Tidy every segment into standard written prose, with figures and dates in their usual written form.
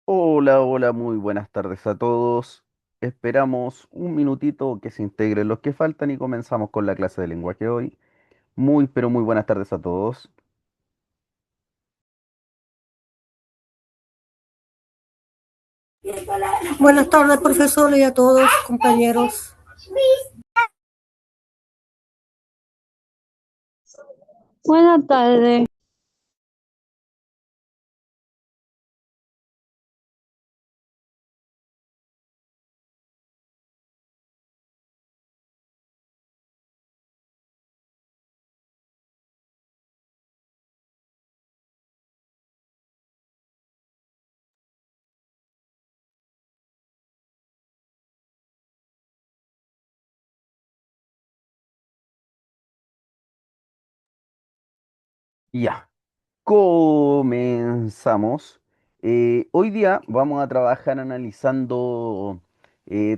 Hola, hola, muy buenas tardes a todos. Esperamos un minutito que se integren los que faltan y comenzamos con la clase de lenguaje hoy. Muy, pero muy buenas tardes a todos. Buenas tardes, profesor, y a todos, compañeros. Buenas tardes. Ya. Comenzamos. Hoy día vamos a trabajar analizando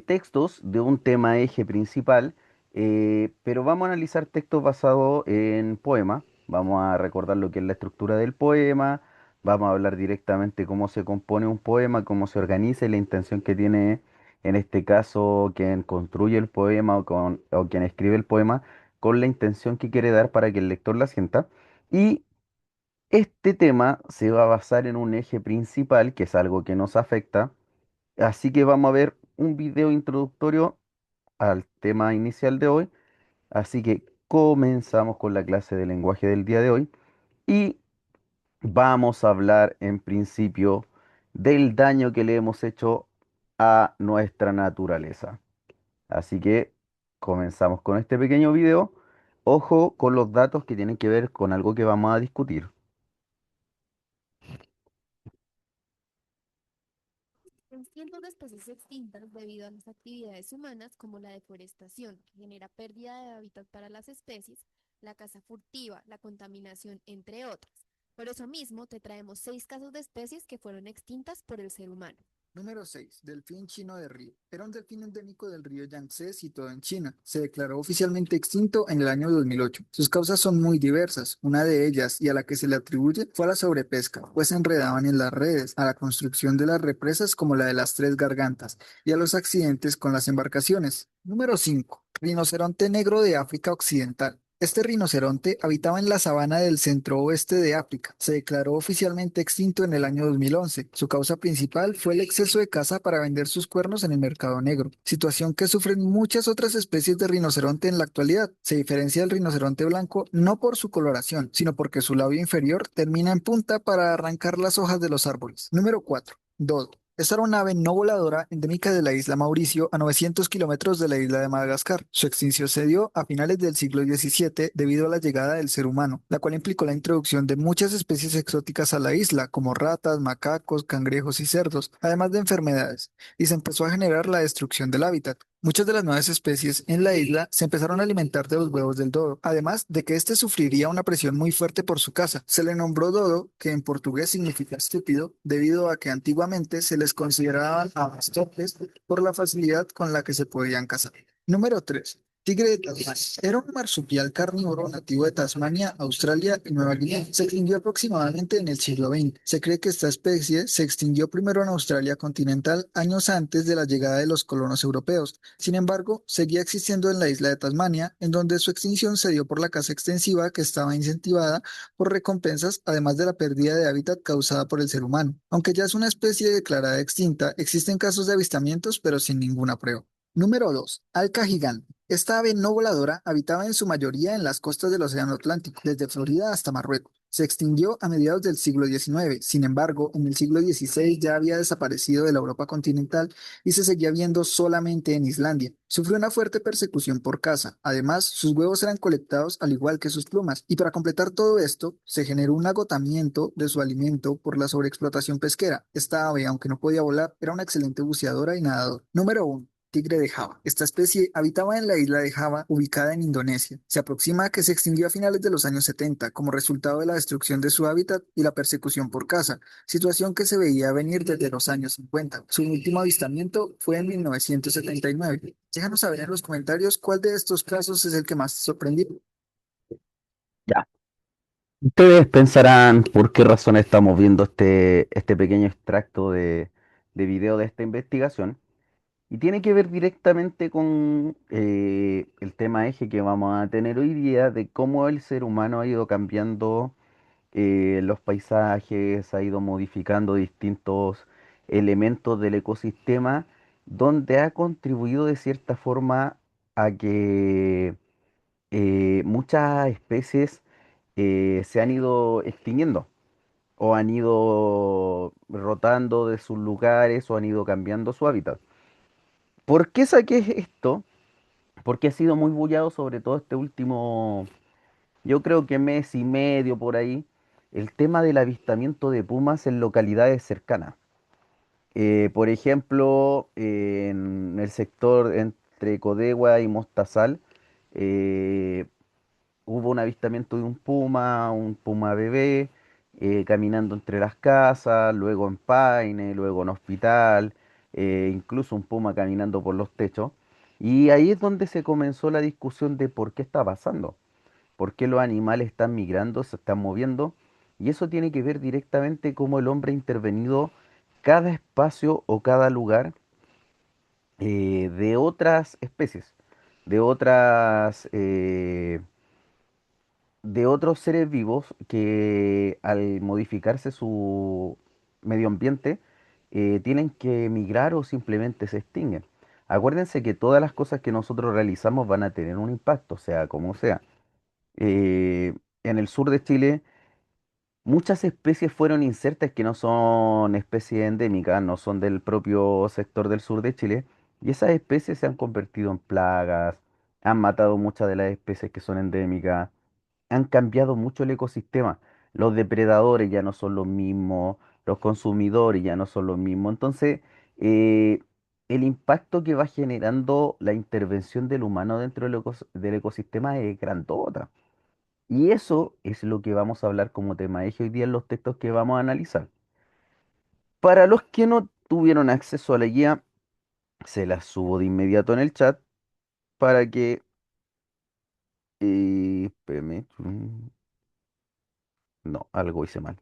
textos de un tema eje principal, pero vamos a analizar textos basados en poemas. Vamos a recordar lo que es la estructura del poema. Vamos a hablar directamente cómo se compone un poema, cómo se organiza y la intención que tiene, en este caso, quien construye el poema o quien escribe el poema, con la intención que quiere dar para que el lector la sienta. Y este tema se va a basar en un eje principal, que es algo que nos afecta, así que vamos a ver un video introductorio al tema inicial de hoy, así que comenzamos con la clase de lenguaje del día de hoy y vamos a hablar en principio del daño que le hemos hecho a nuestra naturaleza. Así que comenzamos con este pequeño video. Ojo con los datos que tienen que ver con algo que vamos a discutir. En cientos de especies extintas debido a las actividades humanas como la deforestación, que genera pérdida de hábitat para las especies, la caza furtiva, la contaminación, entre otras. Por eso mismo te traemos 6 casos de especies que fueron extintas por el ser humano. Número 6. Delfín chino de río. Era un delfín endémico del río Yangtze, situado en China. Se declaró oficialmente extinto en el año 2008. Sus causas son muy diversas. Una de ellas, y a la que se le atribuye, fue a la sobrepesca, pues se enredaban en las redes, a la construcción de las represas como la de las Tres Gargantas, y a los accidentes con las embarcaciones. Número 5. Rinoceronte negro de África Occidental. Este rinoceronte habitaba en la sabana del centro-oeste de África. Se declaró oficialmente extinto en el año 2011. Su causa principal fue el exceso de caza para vender sus cuernos en el mercado negro, situación que sufren muchas otras especies de rinoceronte en la actualidad. Se diferencia del rinoceronte blanco no por su coloración, sino porque su labio inferior termina en punta para arrancar las hojas de los árboles. Número 4. Dodo. Esta era una ave no voladora endémica de la isla Mauricio a 900 kilómetros de la isla de Madagascar. Su extinción se dio a finales del siglo XVII debido a la llegada del ser humano, la cual implicó la introducción de muchas especies exóticas a la isla, como ratas, macacos, cangrejos y cerdos, además de enfermedades, y se empezó a generar la destrucción del hábitat. Muchas de las nuevas especies en la isla se empezaron a alimentar de los huevos del dodo, además de que éste sufriría una presión muy fuerte por su caza. Se le nombró dodo, que en portugués significa estúpido, debido a que antiguamente se les consideraban aves torpes por la facilidad con la que se podían cazar. Número 3. Tigre de Tasmania. Era un marsupial carnívoro nativo de Tasmania, Australia y Nueva Guinea. Se extinguió aproximadamente en el siglo XX. Se cree que esta especie se extinguió primero en Australia continental años antes de la llegada de los colonos europeos. Sin embargo, seguía existiendo en la isla de Tasmania, en donde su extinción se dio por la caza extensiva que estaba incentivada por recompensas, además de la pérdida de hábitat causada por el ser humano. Aunque ya es una especie declarada extinta, existen casos de avistamientos, pero sin ninguna prueba. Número 2. Alca gigante. Esta ave no voladora habitaba en su mayoría en las costas del Océano Atlántico, desde Florida hasta Marruecos. Se extinguió a mediados del siglo XIX. Sin embargo, en el siglo XVI ya había desaparecido de la Europa continental y se seguía viendo solamente en Islandia. Sufrió una fuerte persecución por caza. Además, sus huevos eran colectados al igual que sus plumas. Y para completar todo esto, se generó un agotamiento de su alimento por la sobreexplotación pesquera. Esta ave, aunque no podía volar, era una excelente buceadora y nadadora. Número 1. Tigre de Java. Esta especie habitaba en la isla de Java, ubicada en Indonesia. Se aproxima a que se extinguió a finales de los años 70 como resultado de la destrucción de su hábitat y la persecución por caza, situación que se veía venir desde los años 50. Su último avistamiento fue en 1979. Déjanos saber en los comentarios cuál de estos casos es el que más te sorprendió. Ya. Ustedes pensarán por qué razón estamos viendo este pequeño extracto de video de esta investigación. Y tiene que ver directamente con el tema eje que vamos a tener hoy día de cómo el ser humano ha ido cambiando los paisajes, ha ido modificando distintos elementos del ecosistema, donde ha contribuido de cierta forma a que muchas especies se han ido extinguiendo o han ido rotando de sus lugares o han ido cambiando su hábitat. ¿Por qué saqué esto? Porque ha sido muy bullado, sobre todo este último, yo creo que mes y medio por ahí, el tema del avistamiento de pumas en localidades cercanas. Por ejemplo, en el sector entre Codegua y Mostazal, eh, hubo un avistamiento de un puma bebé, caminando entre las casas, luego en Paine, luego en Hospital, incluso un puma caminando por los techos. Y ahí es donde se comenzó la discusión de por qué está pasando, por qué los animales están migrando, se están moviendo. Y eso tiene que ver directamente cómo el hombre ha intervenido cada espacio o cada lugar de otras especies, de otras de otros seres vivos que al modificarse su medio ambiente tienen que emigrar o simplemente se extinguen. Acuérdense que todas las cosas que nosotros realizamos van a tener un impacto, sea como sea. En el sur de Chile, muchas especies fueron insertas que no son especies endémicas, no son del propio sector del sur de Chile, y esas especies se han convertido en plagas, han matado muchas de las especies que son endémicas, han cambiado mucho el ecosistema. Los depredadores ya no son los mismos, los consumidores ya no son los mismos. Entonces, eh, el impacto que va generando la intervención del humano dentro del ecosistema es grandota. Y eso es lo que vamos a hablar como tema eje hoy día en los textos que vamos a analizar. Para los que no tuvieron acceso a la guía, se las subo de inmediato en el chat para que... espérame, no, algo hice mal.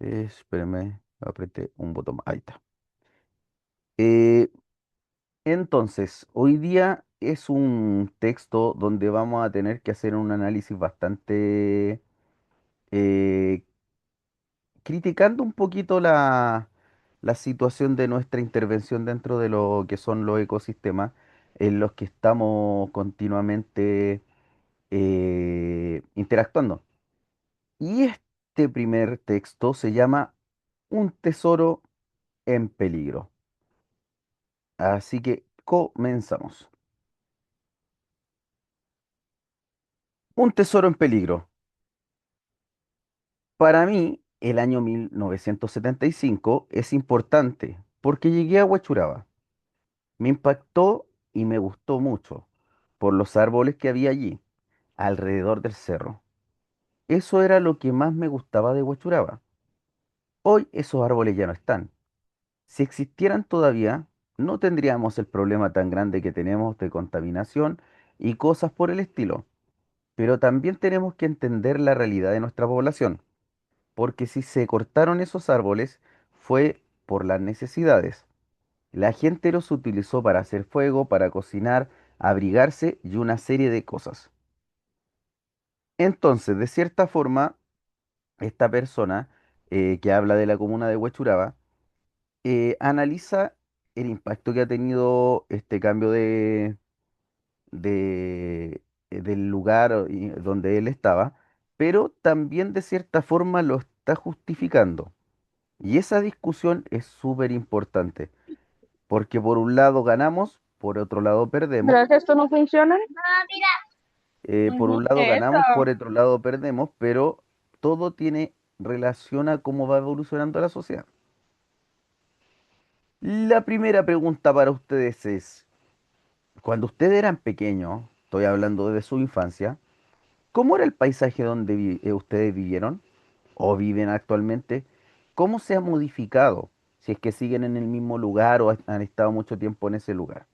Espérame, apreté un botón. Ahí está. Eh, entonces, hoy día es un texto donde vamos a tener que hacer un análisis bastante eh, criticando un poquito la situación de nuestra intervención dentro de lo que son los ecosistemas en los que estamos continuamente interactuando. Y este primer texto se llama Un tesoro en peligro. Así que comenzamos. Un tesoro en peligro. Para mí, el año 1975 es importante porque llegué a Huachuraba. Me impactó y me gustó mucho por los árboles que había allí, alrededor del cerro. Eso era lo que más me gustaba de Huachuraba. Hoy esos árboles ya no están. Si existieran todavía, no tendríamos el problema tan grande que tenemos de contaminación y cosas por el estilo. Pero también tenemos que entender la realidad de nuestra población, porque si se cortaron esos árboles fue por las necesidades. La gente los utilizó para hacer fuego, para cocinar, abrigarse y una serie de cosas. Entonces, de cierta forma, esta persona que habla de la comuna de Huechuraba analiza el impacto que ha tenido este cambio del lugar donde él estaba, pero también de cierta forma lo está justificando. Y esa discusión es súper importante, porque por un lado ganamos, por otro lado perdemos. ¿Será que esto no funciona? Por un lado Eso. ganamos, por otro lado perdemos, pero todo tiene relación a cómo va evolucionando la sociedad. La primera pregunta para ustedes es, cuando ustedes eran pequeños, estoy hablando de su infancia, ¿cómo era el paisaje donde ustedes vivieron o viven actualmente? ¿Cómo se ha modificado? Si es que siguen en el mismo lugar o han estado mucho tiempo en ese lugar.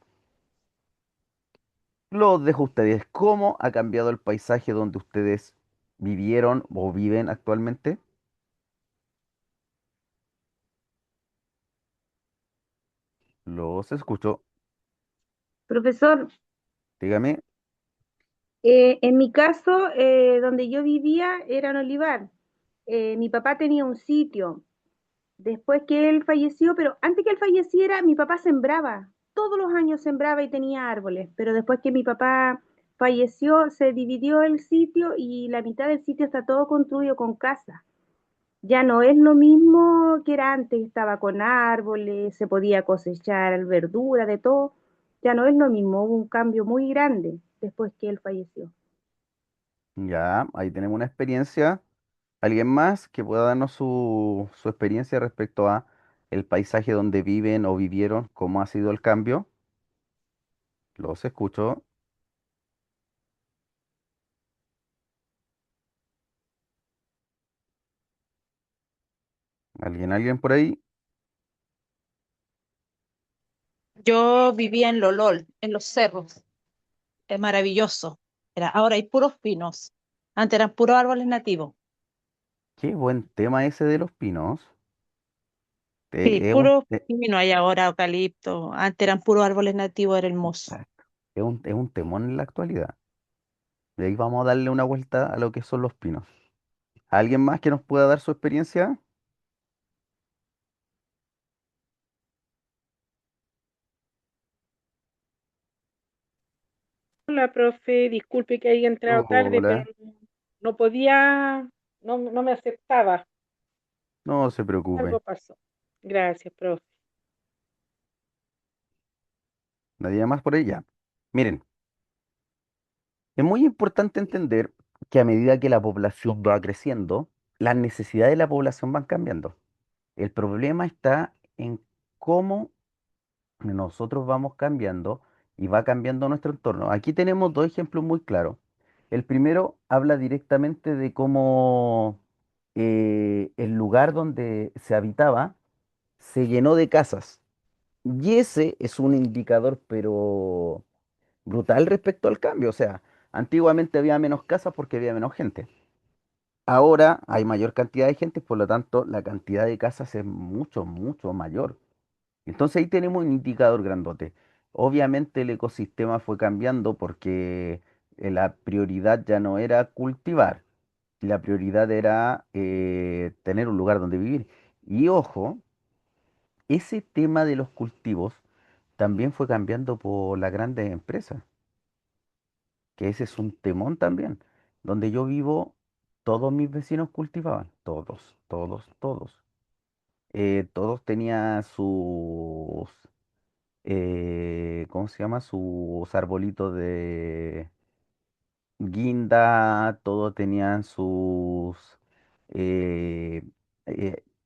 Los dejo a ustedes. ¿Cómo ha cambiado el paisaje donde ustedes vivieron o viven actualmente? Los escucho. Profesor, Dígame. en mi caso, donde yo vivía era en Olivar. Mi papá tenía un sitio después que él falleció, pero antes que él falleciera, mi papá sembraba. Todos los años sembraba y tenía árboles, pero después que mi papá falleció, se dividió el sitio y la mitad del sitio está todo construido con casas. Ya no es lo mismo que era antes, estaba con árboles, se podía cosechar verdura, de todo. Ya no es lo mismo, hubo un cambio muy grande después que él falleció. Ya, ahí tenemos una experiencia. ¿Alguien más que pueda darnos su experiencia respecto a el paisaje donde viven o vivieron? ¿Cómo ha sido el cambio? Los escucho. ¿Alguien por ahí? Yo vivía en Lolol, en los cerros. Es maravilloso. Ahora hay puros pinos. Antes eran puros árboles nativos. Qué buen tema ese de los pinos. Sí, Es un, puros pinos hay ahora, eucalipto. Antes eran puros árboles nativos, era hermoso. exacto, es un temón en la actualidad. De ahí vamos a darle una vuelta a lo que son los pinos. ¿Alguien más que nos pueda dar su experiencia? Hola, profe, disculpe que haya entrado tarde, pero Hola, no podía, no me aceptaba. no se preocupe. Algo pasó. Gracias, profe. Nadie más por ahí ya. Miren, es muy importante entender que a medida que la población va creciendo, las necesidades de la población van cambiando. El problema está en cómo nosotros vamos cambiando y va cambiando nuestro entorno. Aquí tenemos dos ejemplos muy claros. El primero habla directamente de cómo el lugar donde se habitaba se llenó de casas. Y ese es un indicador, pero brutal respecto al cambio. O sea, antiguamente había menos casas porque había menos gente. Ahora hay mayor cantidad de gente, por lo tanto, la cantidad de casas es mucho, mucho mayor. Entonces ahí tenemos un indicador grandote. Obviamente el ecosistema fue cambiando porque la prioridad ya no era cultivar, la prioridad era tener un lugar donde vivir. Y ojo, ese tema de los cultivos también fue cambiando por las grandes empresas, que ese es un temón también. Donde yo vivo, todos mis vecinos cultivaban, todos, todos, todos. Todos tenían sus ¿cómo se llama? Sus arbolitos de guinda, todos tenían sus eh,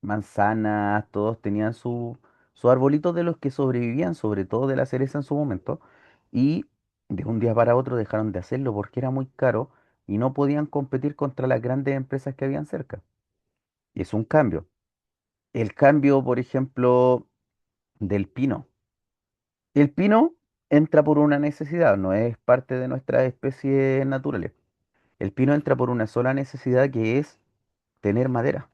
manzanas, todos tenían sus arbolitos de los que sobrevivían, sobre todo de la cereza en su momento, y de un día para otro dejaron de hacerlo porque era muy caro y no podían competir contra las grandes empresas que habían cerca. Y es un cambio. El cambio, por ejemplo, del pino. El pino entra por una necesidad, no es parte de nuestras especies naturales. El pino entra por una sola necesidad que es tener madera,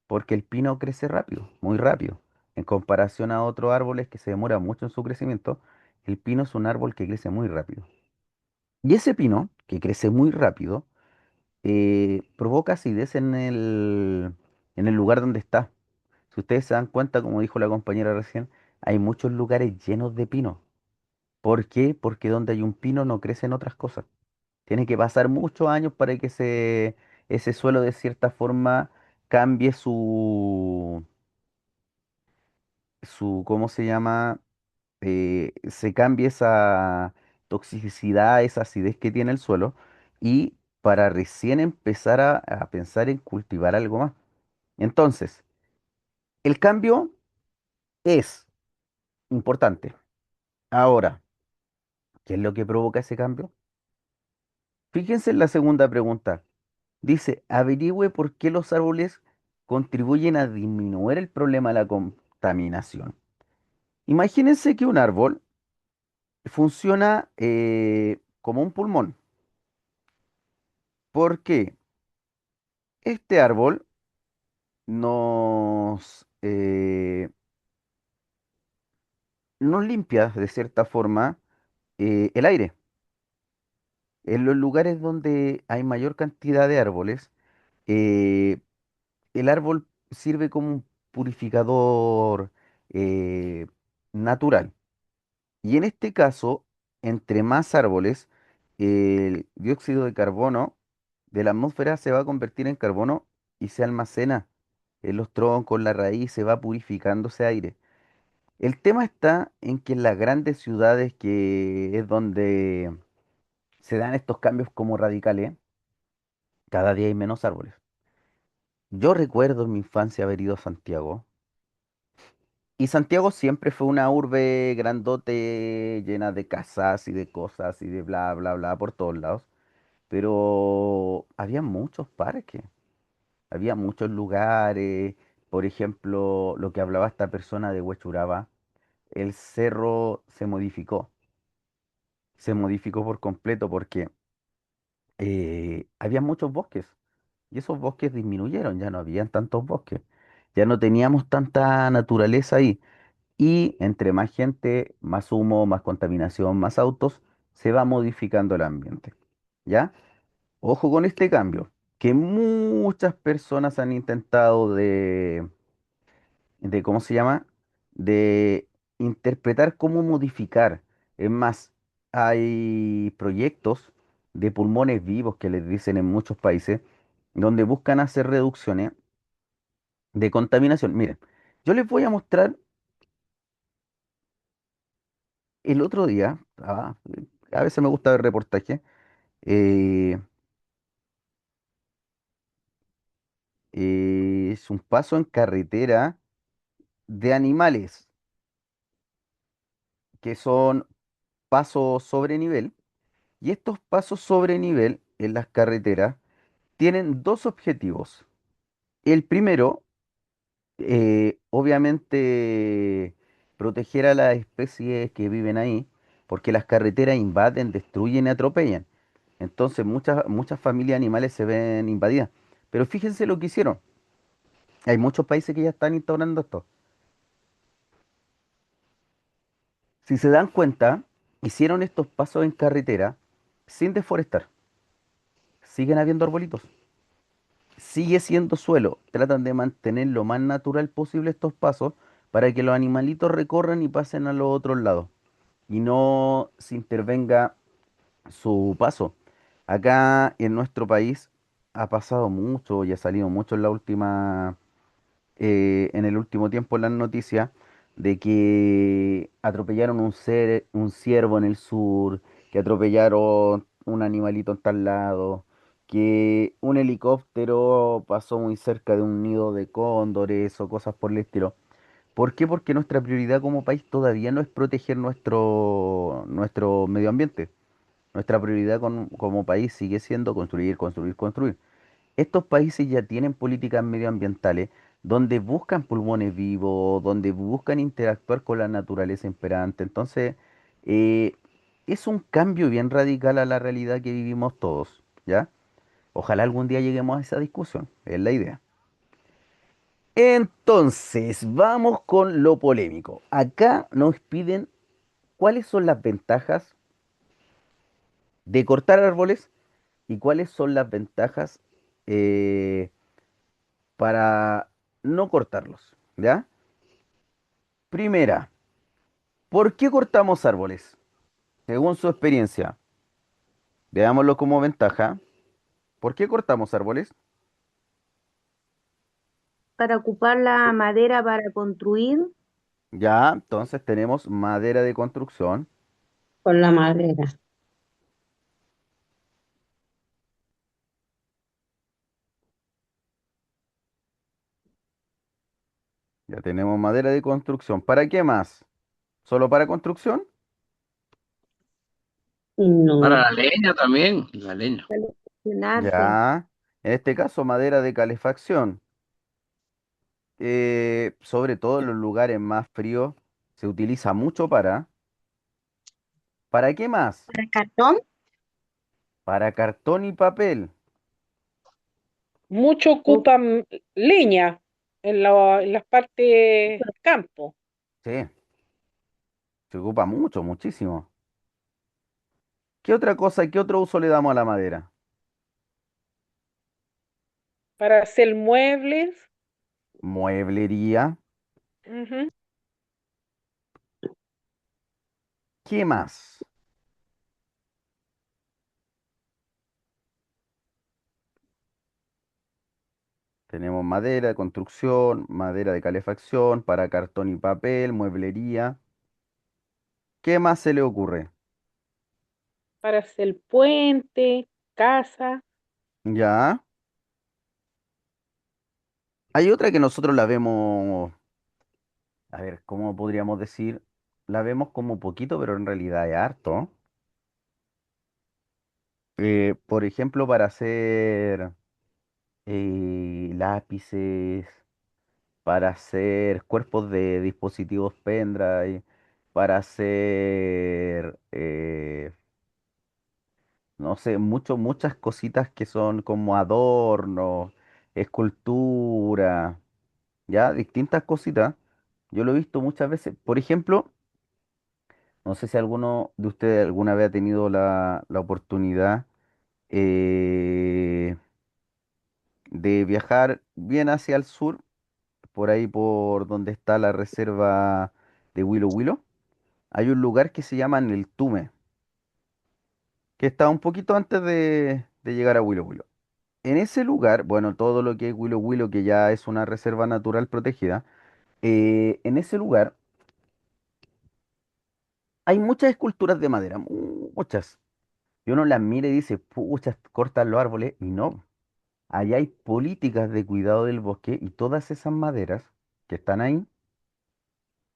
porque el pino crece rápido, muy rápido. En comparación a otros árboles que se demora mucho en su crecimiento, el pino es un árbol que crece muy rápido. Y ese pino, que crece muy rápido, provoca acidez en el lugar donde está. Si ustedes se dan cuenta, como dijo la compañera recién, hay muchos lugares llenos de pino. ¿Por qué? Porque donde hay un pino no crecen otras cosas. Tiene que pasar muchos años para que ese suelo de cierta forma cambie ¿cómo se llama? Se cambie esa toxicidad, esa acidez que tiene el suelo y para recién empezar a pensar en cultivar algo más. Entonces, el cambio es importante. Ahora, ¿qué es lo que provoca ese cambio? Fíjense en la segunda pregunta. Dice, averigüe por qué los árboles contribuyen a disminuir el problema de la contaminación. Imagínense que un árbol funciona como un pulmón. ¿Por qué? Este árbol nos limpia de cierta forma el aire. En los lugares donde hay mayor cantidad de árboles, eh, el árbol sirve como un purificador eh, natural. Y en este caso, entre más árboles, el dióxido de carbono de la atmósfera se va a convertir en carbono y se almacena en los troncos, en la raíz, se va purificando ese aire. El tema está en que en las grandes ciudades, que es donde se dan estos cambios como radicales, cada día hay menos árboles. Yo recuerdo en mi infancia haber ido a Santiago. Y Santiago siempre fue una urbe grandote, llena de casas y de cosas y de bla, bla, bla por todos lados. Pero había muchos parques, había muchos lugares. Por ejemplo, lo que hablaba esta persona de Huechuraba, el cerro se modificó por completo porque había muchos bosques y esos bosques disminuyeron, ya no habían tantos bosques, ya no teníamos tanta naturaleza ahí. Y entre más gente, más humo, más contaminación, más autos, se va modificando el ambiente. ¿Ya? Ojo con este cambio, que muchas personas han intentado ¿cómo se llama? De interpretar cómo modificar. Es más, hay proyectos de pulmones vivos que les dicen en muchos países, donde buscan hacer reducciones de contaminación. Miren, yo les voy a mostrar el otro día, a veces me gusta ver reportajes, eh, es un paso en carretera de animales, que son pasos sobre nivel, y estos pasos sobre nivel en las carreteras tienen dos objetivos. El primero, obviamente, proteger a las especies que viven ahí, porque las carreteras invaden, destruyen y atropellan. Entonces muchas familias animales se ven invadidas. Pero fíjense lo que hicieron. Hay muchos países que ya están instaurando esto. Si se dan cuenta, hicieron estos pasos en carretera sin deforestar. Siguen habiendo arbolitos. Sigue siendo suelo. Tratan de mantener lo más natural posible estos pasos para que los animalitos recorran y pasen a los otros lados y no se intervenga su paso. Acá en nuestro país ha pasado mucho y ha salido mucho en el último tiempo en las noticias de que atropellaron un ciervo en el sur, que atropellaron un animalito en tal lado, que un helicóptero pasó muy cerca de un nido de cóndores o cosas por el estilo. ¿Por qué? Porque nuestra prioridad como país todavía no es proteger nuestro medio ambiente. Nuestra prioridad como país sigue siendo construir, construir, construir. Estos países ya tienen políticas medioambientales donde buscan pulmones vivos, donde buscan interactuar con la naturaleza imperante. Entonces, eh, es un cambio bien radical a la realidad que vivimos todos, ¿ya? Ojalá algún día lleguemos a esa discusión, es la idea. Entonces, vamos con lo polémico. Acá nos piden cuáles son las ventajas de cortar árboles y cuáles son las ventajas eh, para no cortarlos, ¿ya? Primera, ¿por qué cortamos árboles? Según su experiencia, veámoslo como ventaja. ¿Por qué cortamos árboles? para ocupar la madera para construir. Ya, entonces tenemos madera de construcción, Por la madera. ya tenemos madera de construcción. ¿Para qué más? ¿Solo para construcción? No. Para la leña también, la leña. Seleccionarse. Ya, en este caso madera de calefacción. Sobre todo en los lugares más fríos se utiliza mucho para... ¿Para qué más? ¿Para cartón? Para cartón y papel. Mucho Uh, ocupan leña en las partes campo, Sí, se ocupa mucho, muchísimo. ¿Qué otra cosa, qué otro uso le damos a la madera? para hacer muebles. Mueblería. Ujú. ¿Qué más? Tenemos madera de construcción, madera de calefacción, para cartón y papel, mueblería. ¿Qué más se le ocurre? Para hacer puente, casa. Ya. Hay otra que nosotros la vemos, a ver, ¿cómo podríamos decir? La vemos como poquito, pero en realidad es harto. Por ejemplo, para hacer lápices, para hacer cuerpos de dispositivos pendrive, para hacer, no sé, muchas cositas que son como adornos, escultura, ya, distintas cositas. Yo lo he visto muchas veces. Por ejemplo, no sé si alguno de ustedes alguna vez ha tenido la oportunidad eh, de viajar bien hacia el sur, por ahí por donde está la reserva de Huilo Huilo. Hay un lugar que se llama El Tume, que está un poquito antes de llegar a Huilo Huilo. En ese lugar, bueno, todo lo que es Huilo Huilo, que ya es una reserva natural protegida, en ese lugar hay muchas esculturas de madera, muchas. Y uno las mira y dice, pucha, cortan los árboles, y no. Allá hay políticas de cuidado del bosque y todas esas maderas que están ahí,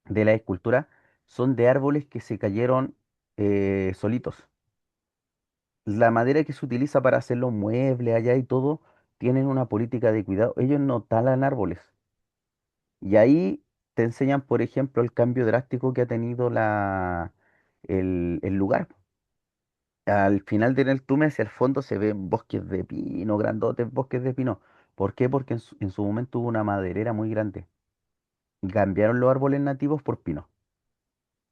de la escultura, son de árboles que se cayeron solitos. La madera que se utiliza para hacer los muebles allá y todo, tienen una política de cuidado. Ellos no talan árboles. Y ahí te enseñan, por ejemplo, el cambio drástico que ha tenido el lugar. Al final del túnel hacia el fondo se ven bosques de pino, grandotes bosques de pino. ¿Por qué? Porque en su momento hubo una maderera muy grande y cambiaron los árboles nativos por pinos.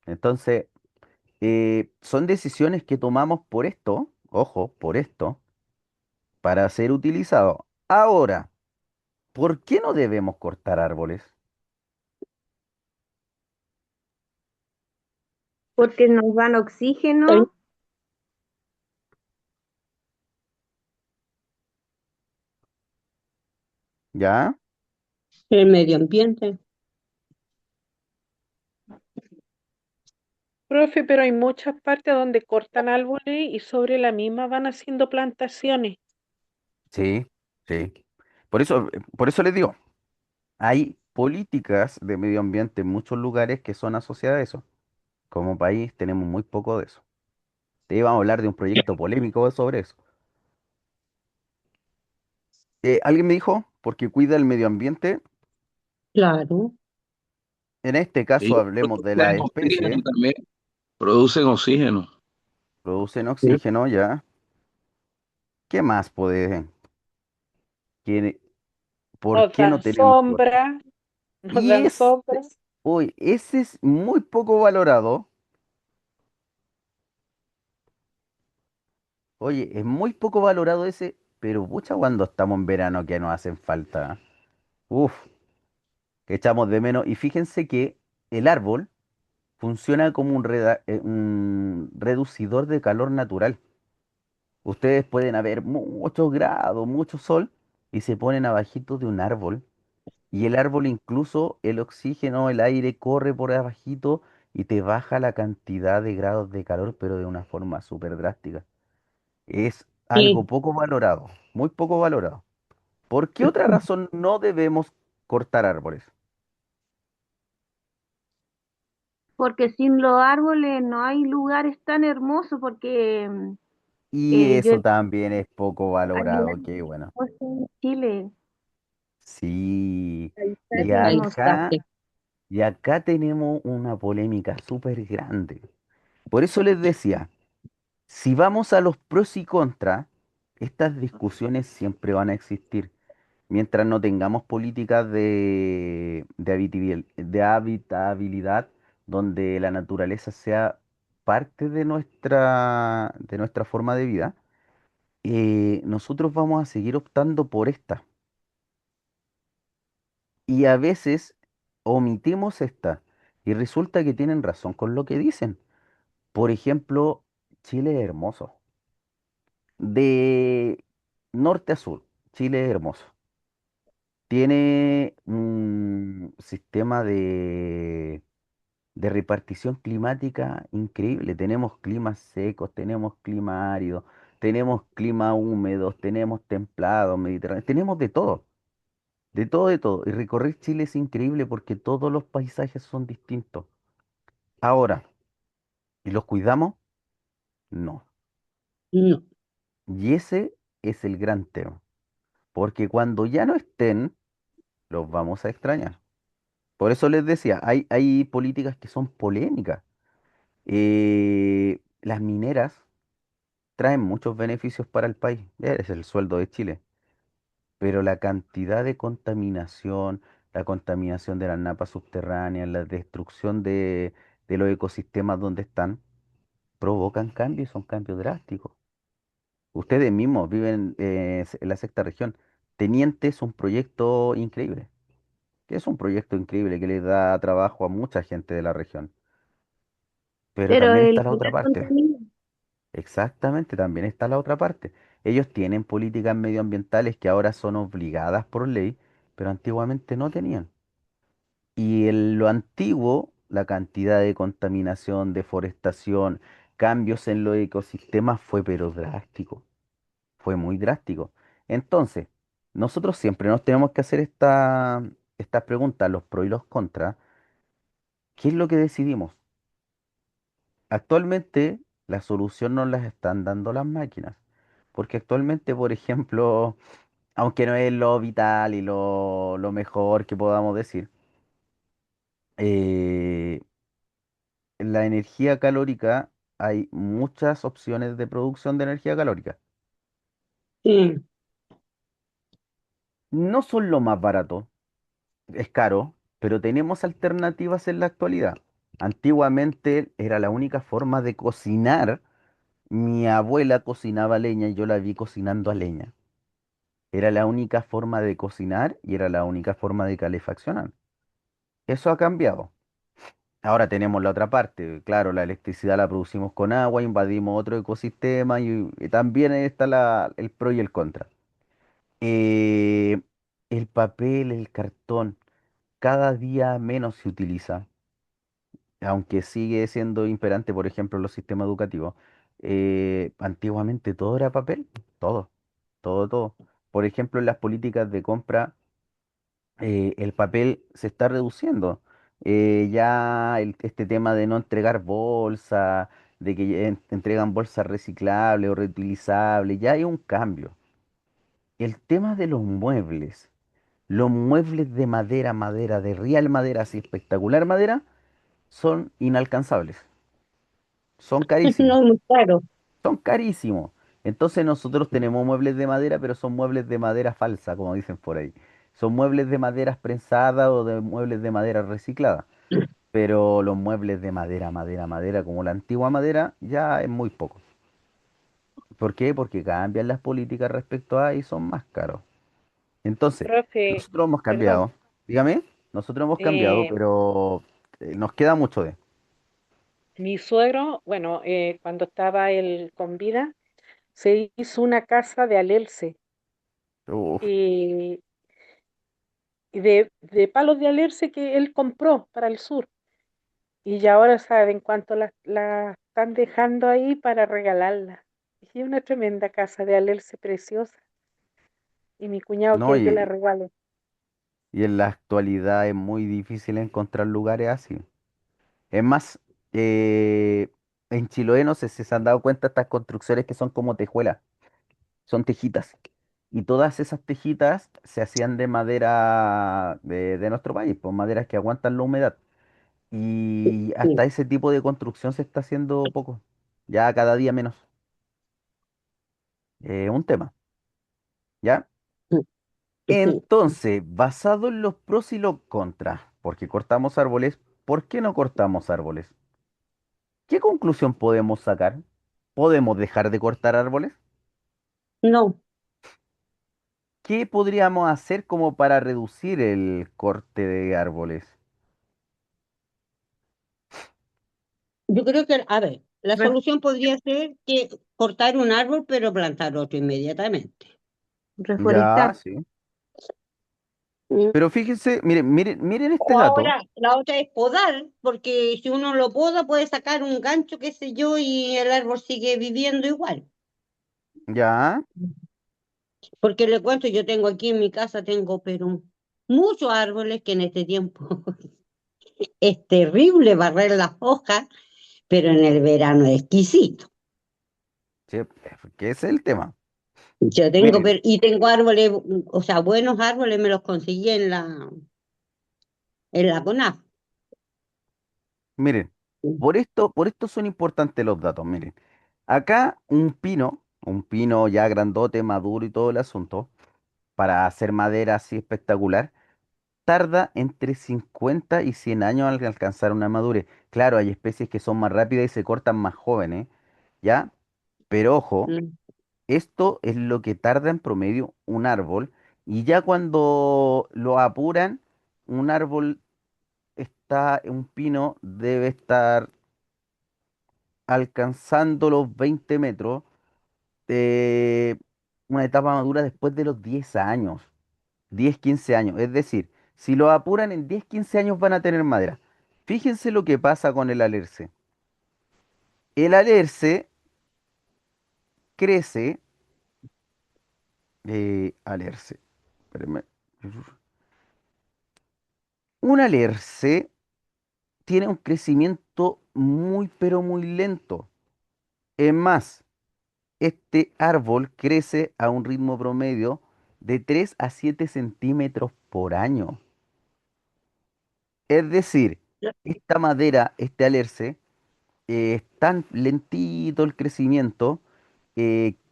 Entonces, son decisiones que tomamos por esto, ojo, por esto, para ser utilizados. Ahora, ¿por qué no debemos cortar árboles? porque nos dan El, oxígeno, ¿Ya? el medio ambiente. profe, pero hay muchas partes donde cortan árboles y sobre la misma van haciendo plantaciones. Sí, sí. Por eso les digo, hay políticas de medio ambiente en muchos lugares que son asociadas a eso. Como país tenemos muy poco de eso. Te iba a hablar de un proyecto polémico sobre eso. Alguien me dijo, porque cuida el medio ambiente, Claro. en este caso Ellos hablemos de las producen oxígeno especies, también, producen oxígeno. producen oxígeno ya. ¿Qué más pueden? ¿Qué- ¿Por Nos qué no dan tenemos que cortar? sombra, nos Y dan sombra. ese es muy poco valorado. Oye, es muy poco valorado ese, pero pucha, cuando estamos en verano que nos hacen falta. Uf, que echamos de menos. Y fíjense que el árbol funciona como un reducidor de calor natural. Ustedes pueden haber muchos grados, mucho sol, y se ponen abajito de un árbol. Y el árbol incluso el oxígeno, el aire corre por abajito y te baja la cantidad de grados de calor, pero de una forma súper drástica. Es algo Sí, poco valorado, muy poco valorado. ¿Por qué otra razón no debemos cortar árboles? porque sin los árboles no hay lugares tan hermosos, porque Y yo eso también es poco hay valorado, lugares qué bueno. hermosos en Chile, Sí, ya y tenemos acá, paisaje. y acá tenemos una polémica súper grande. Por eso les decía, si vamos a los pros y contras, estas discusiones siempre van a existir. Mientras no tengamos políticas de habitabilidad donde la naturaleza sea parte de nuestra forma de vida, nosotros vamos a seguir optando por esta. Y a veces omitimos esta. Y resulta que tienen razón con lo que dicen. Por ejemplo, Chile es hermoso. De norte a sur, Chile es hermoso. Tiene un sistema de repartición climática increíble. Tenemos climas secos, tenemos clima árido, tenemos clima húmedos, tenemos templados, mediterráneos, tenemos de todo, de todo, de todo. Y recorrer Chile es increíble porque todos los paisajes son distintos. Ahora, ¿y los cuidamos? No. No, Y ese es el gran tema, porque cuando ya no estén, los vamos a extrañar. Por eso les decía, hay políticas que son polémicas. Las mineras traen muchos beneficios para el país, es el sueldo de Chile, pero la cantidad de contaminación, la contaminación de las napas subterráneas, la destrucción de los ecosistemas donde están, provocan cambios, son cambios drásticos. Ustedes mismos viven en la sexta región. Teniente es un proyecto increíble, que es un proyecto increíble que le da trabajo a mucha gente de la región, pero Pero también el está la que otra más parte. contamina. Exactamente, también está la otra parte. Ellos tienen políticas medioambientales que ahora son obligadas por ley, pero antiguamente no tenían. Y en lo antiguo, la cantidad de contaminación, deforestación, cambios en los ecosistemas fue pero drástico, fue muy drástico. Entonces, nosotros siempre nos tenemos que hacer estas preguntas, los pros y los contras. ¿Qué es lo que decidimos? Actualmente la solución nos las están dando las máquinas, porque actualmente, por ejemplo, aunque no es lo vital y lo mejor que podamos decir, eh, la energía calórica, hay muchas opciones de producción de energía calórica. sí, No son lo más barato, es caro, pero tenemos alternativas en la actualidad. Antiguamente era la única forma de cocinar. Mi abuela cocinaba leña y yo la vi cocinando a leña. Era la única forma de cocinar y era la única forma de calefaccionar. Eso ha cambiado. Ahora tenemos la otra parte. Claro, la electricidad la producimos con agua, invadimos otro ecosistema y también está el pro y el contra. Eh, el papel, el cartón, cada día menos se utiliza, aunque sigue siendo imperante, por ejemplo, en los sistemas educativos. Antiguamente todo era papel, todo, todo, todo. Por ejemplo, en las políticas de compra el papel se está reduciendo. Ya este tema de no entregar bolsa, de que ya entregan bolsas reciclables o reutilizables, ya hay un cambio. El tema de los muebles de madera, madera, de real madera, así espectacular madera, son inalcanzables, son carísimos. no muy claro. Son carísimos. Entonces nosotros tenemos muebles de madera, pero son muebles de madera falsa, como dicen por ahí. Son muebles de madera prensada o de muebles de madera reciclada. Pero los muebles de madera, madera, madera, como la antigua madera, ya es muy poco. ¿Por qué? Porque cambian las políticas respecto a y son más caros. Entonces, Profe, nosotros hemos perdón, cambiado. Dígame, nosotros hemos cambiado, eh, pero nos queda mucho de. mi suegro, bueno, cuando estaba él con vida, se hizo una casa de alelce Uf, y, y de palos de alerce que él compró para el sur. Y ya ahora saben cuánto la están dejando ahí para regalarla. Y es una tremenda casa de alerce preciosa. Y mi cuñado no, quiere que la regale. y en la actualidad es muy difícil encontrar lugares así. Es más, eh, en Chiloé no sé si se han dado cuenta estas construcciones que son como tejuelas, son tejitas. Y todas esas tejitas se hacían de madera de nuestro país, pues maderas que aguantan la humedad. Y hasta sí, ese tipo de construcción se está haciendo poco, ya cada día menos. Un tema, ¿ya? sí. Entonces, basado en los pros y los contras, porque cortamos árboles, ¿por qué no cortamos árboles? ¿Qué conclusión podemos sacar? ¿Podemos dejar de cortar árboles? No, ¿Qué podríamos hacer como para reducir el corte de árboles? yo creo que, a ver, la Re- solución podría ser que cortar un árbol, pero plantar otro inmediatamente. Ya, Reforestar. sí. Mm. Pero fíjense, miren, miren, miren este O dato. ahora, la otra es podar, porque si uno lo poda puede sacar un gancho, qué sé yo, y el árbol sigue viviendo igual. Ya, Porque le cuento, yo tengo aquí en mi casa, tengo pero muchos árboles que en este tiempo es terrible barrer las hojas, pero en el verano es exquisito. sí, que ese es el tema. Yo tengo, Miren, y tengo árboles, o sea, buenos árboles me los conseguí en la CONAF. miren, por esto son importantes los datos. Miren, acá un pino ya grandote, maduro y todo el asunto, para hacer madera así espectacular, tarda entre 50 y 100 años al alcanzar una madurez. Claro, hay especies que son más rápidas y se cortan más jóvenes, ¿ya? Pero ojo, Mm. esto es lo que tarda en promedio un árbol y ya cuando lo apuran, un árbol un pino debe estar alcanzando los 20 metros de una etapa madura después de los 10 años, 10 15 años. Es decir, si lo apuran en 10 15 años van a tener madera. Fíjense lo que pasa con el alerce. El alerce crece, alerce, espérenme. Un alerce tiene un crecimiento muy pero muy lento. Es más, este árbol crece a un ritmo promedio de 3 a 7 centímetros por año. Es decir, esta madera, este alerce, es tan lentito el crecimiento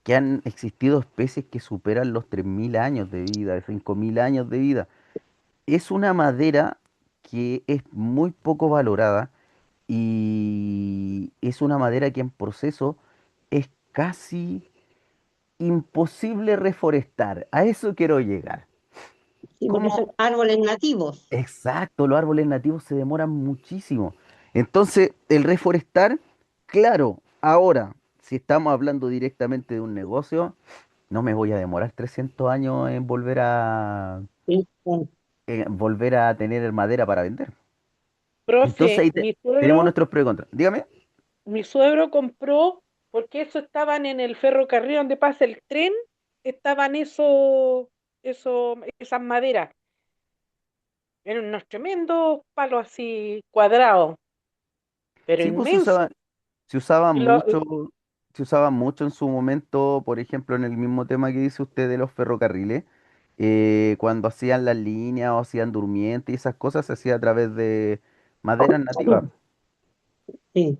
que han existido especies que superan los 3.000 años de vida, de 5.000 años de vida. Es una madera que es muy poco valorada y es una madera que en proceso es casi imposible reforestar. A eso quiero llegar. Sí, porque son ¿Cómo? árboles nativos. Exacto, los árboles nativos se demoran muchísimo. Entonces, el reforestar, claro, ahora, si estamos hablando directamente de un negocio, no me voy a demorar 300 años en Sí, sí. volver a tener madera para vender. Entonces Profe, ahí tenemos nuestros pros y contras. Dígame. mi suegro compró, porque eso estaban en el ferrocarril donde pasa el tren, estaban esas maderas. Eran unos tremendos palos así cuadrados, pero Sí, pues inmensos. se usaba Y lo, mucho, se usaba mucho en su momento, por ejemplo, en el mismo tema que dice usted de los ferrocarriles, cuando hacían las líneas o hacían durmientes y esas cosas se hacía a través de maderas nativas. sí.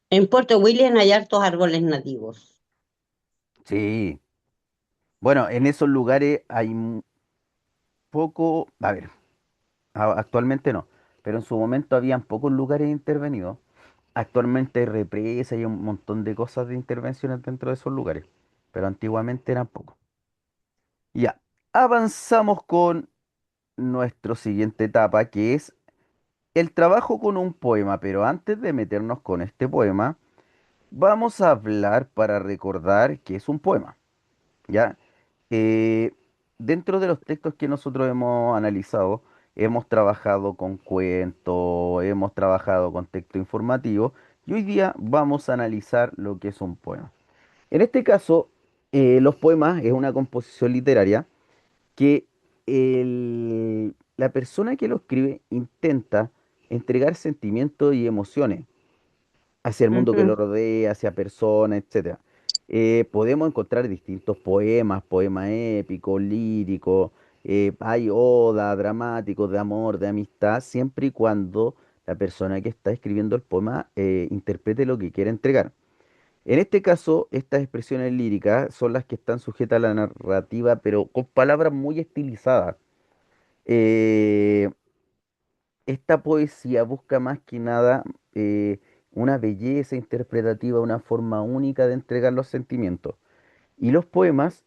En Puerto William hay hartos árboles nativos. Sí. Bueno, en esos lugares hay poco, a ver, actualmente no, pero en su momento habían pocos lugares intervenidos. Actualmente hay represas y un montón de cosas de intervenciones dentro de esos lugares, pero antiguamente eran pocos. Ya, avanzamos con nuestra siguiente etapa, que es el trabajo con un poema, pero antes de meternos con este poema, vamos a hablar para recordar que es un poema, ¿ya? Eh, Dentro de los textos que nosotros hemos analizado, hemos trabajado con cuentos, hemos trabajado con texto informativo, y hoy día vamos a analizar lo que es un poema. En este caso, los poemas es una composición literaria que la persona que lo escribe intenta entregar sentimientos y emociones hacia el mundo que lo Ujú. rodea, hacia personas, etcétera. Podemos encontrar distintos poemas, poemas épicos, líricos, hay oda, dramáticos, de amor, de amistad, siempre y cuando la persona que está escribiendo el poema interprete lo que quiere entregar. En este caso, estas expresiones líricas son las que están sujetas a la narrativa, pero con palabras muy estilizadas. Eh, Esta poesía busca más que nada una belleza interpretativa, una forma única de entregar los sentimientos. Y los poemas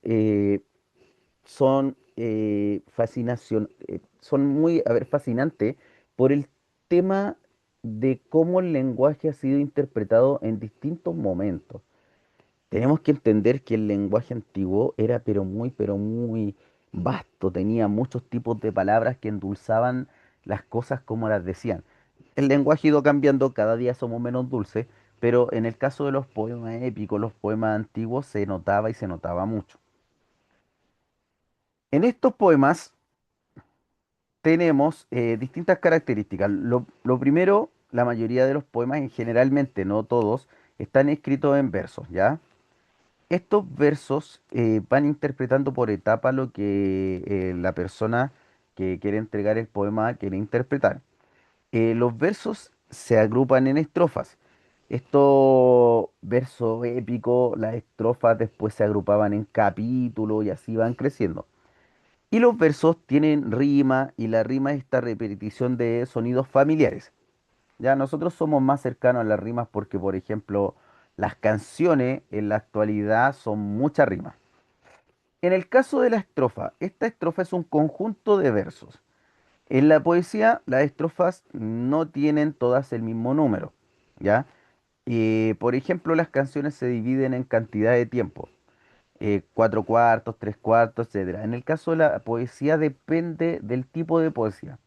son son muy, a ver, fascinantes por el tema de cómo el lenguaje ha sido interpretado en distintos momentos. Tenemos que entender que el lenguaje antiguo era pero muy vasto, tenía muchos tipos de palabras que endulzaban las cosas como las decían. El lenguaje ha ido cambiando, cada día somos menos dulces, pero en el caso de los poemas épicos, los poemas antiguos, se notaba y se notaba mucho. En estos poemas tenemos distintas características. Lo primero, la mayoría de los poemas, generalmente no todos, están escritos en versos, ¿ya? Estos versos van interpretando por etapa lo que la persona que quiere entregar el poema quiere interpretar. Los versos se agrupan en estrofas. Estos versos épicos, las estrofas después se agrupaban en capítulos y así van creciendo. Y los versos tienen rima y la rima es esta repetición de sonidos familiares. Ya nosotros somos más cercanos a las rimas porque, por ejemplo, las canciones en la actualidad son muchas rimas. En el caso de la estrofa, esta estrofa es un conjunto de versos. En la poesía, las estrofas no tienen todas el mismo número, ¿ya? Por ejemplo, las canciones se dividen en cantidad de tiempo, cuatro cuartos, tres cuartos, etcétera. En el caso de la poesía depende del tipo de poesía.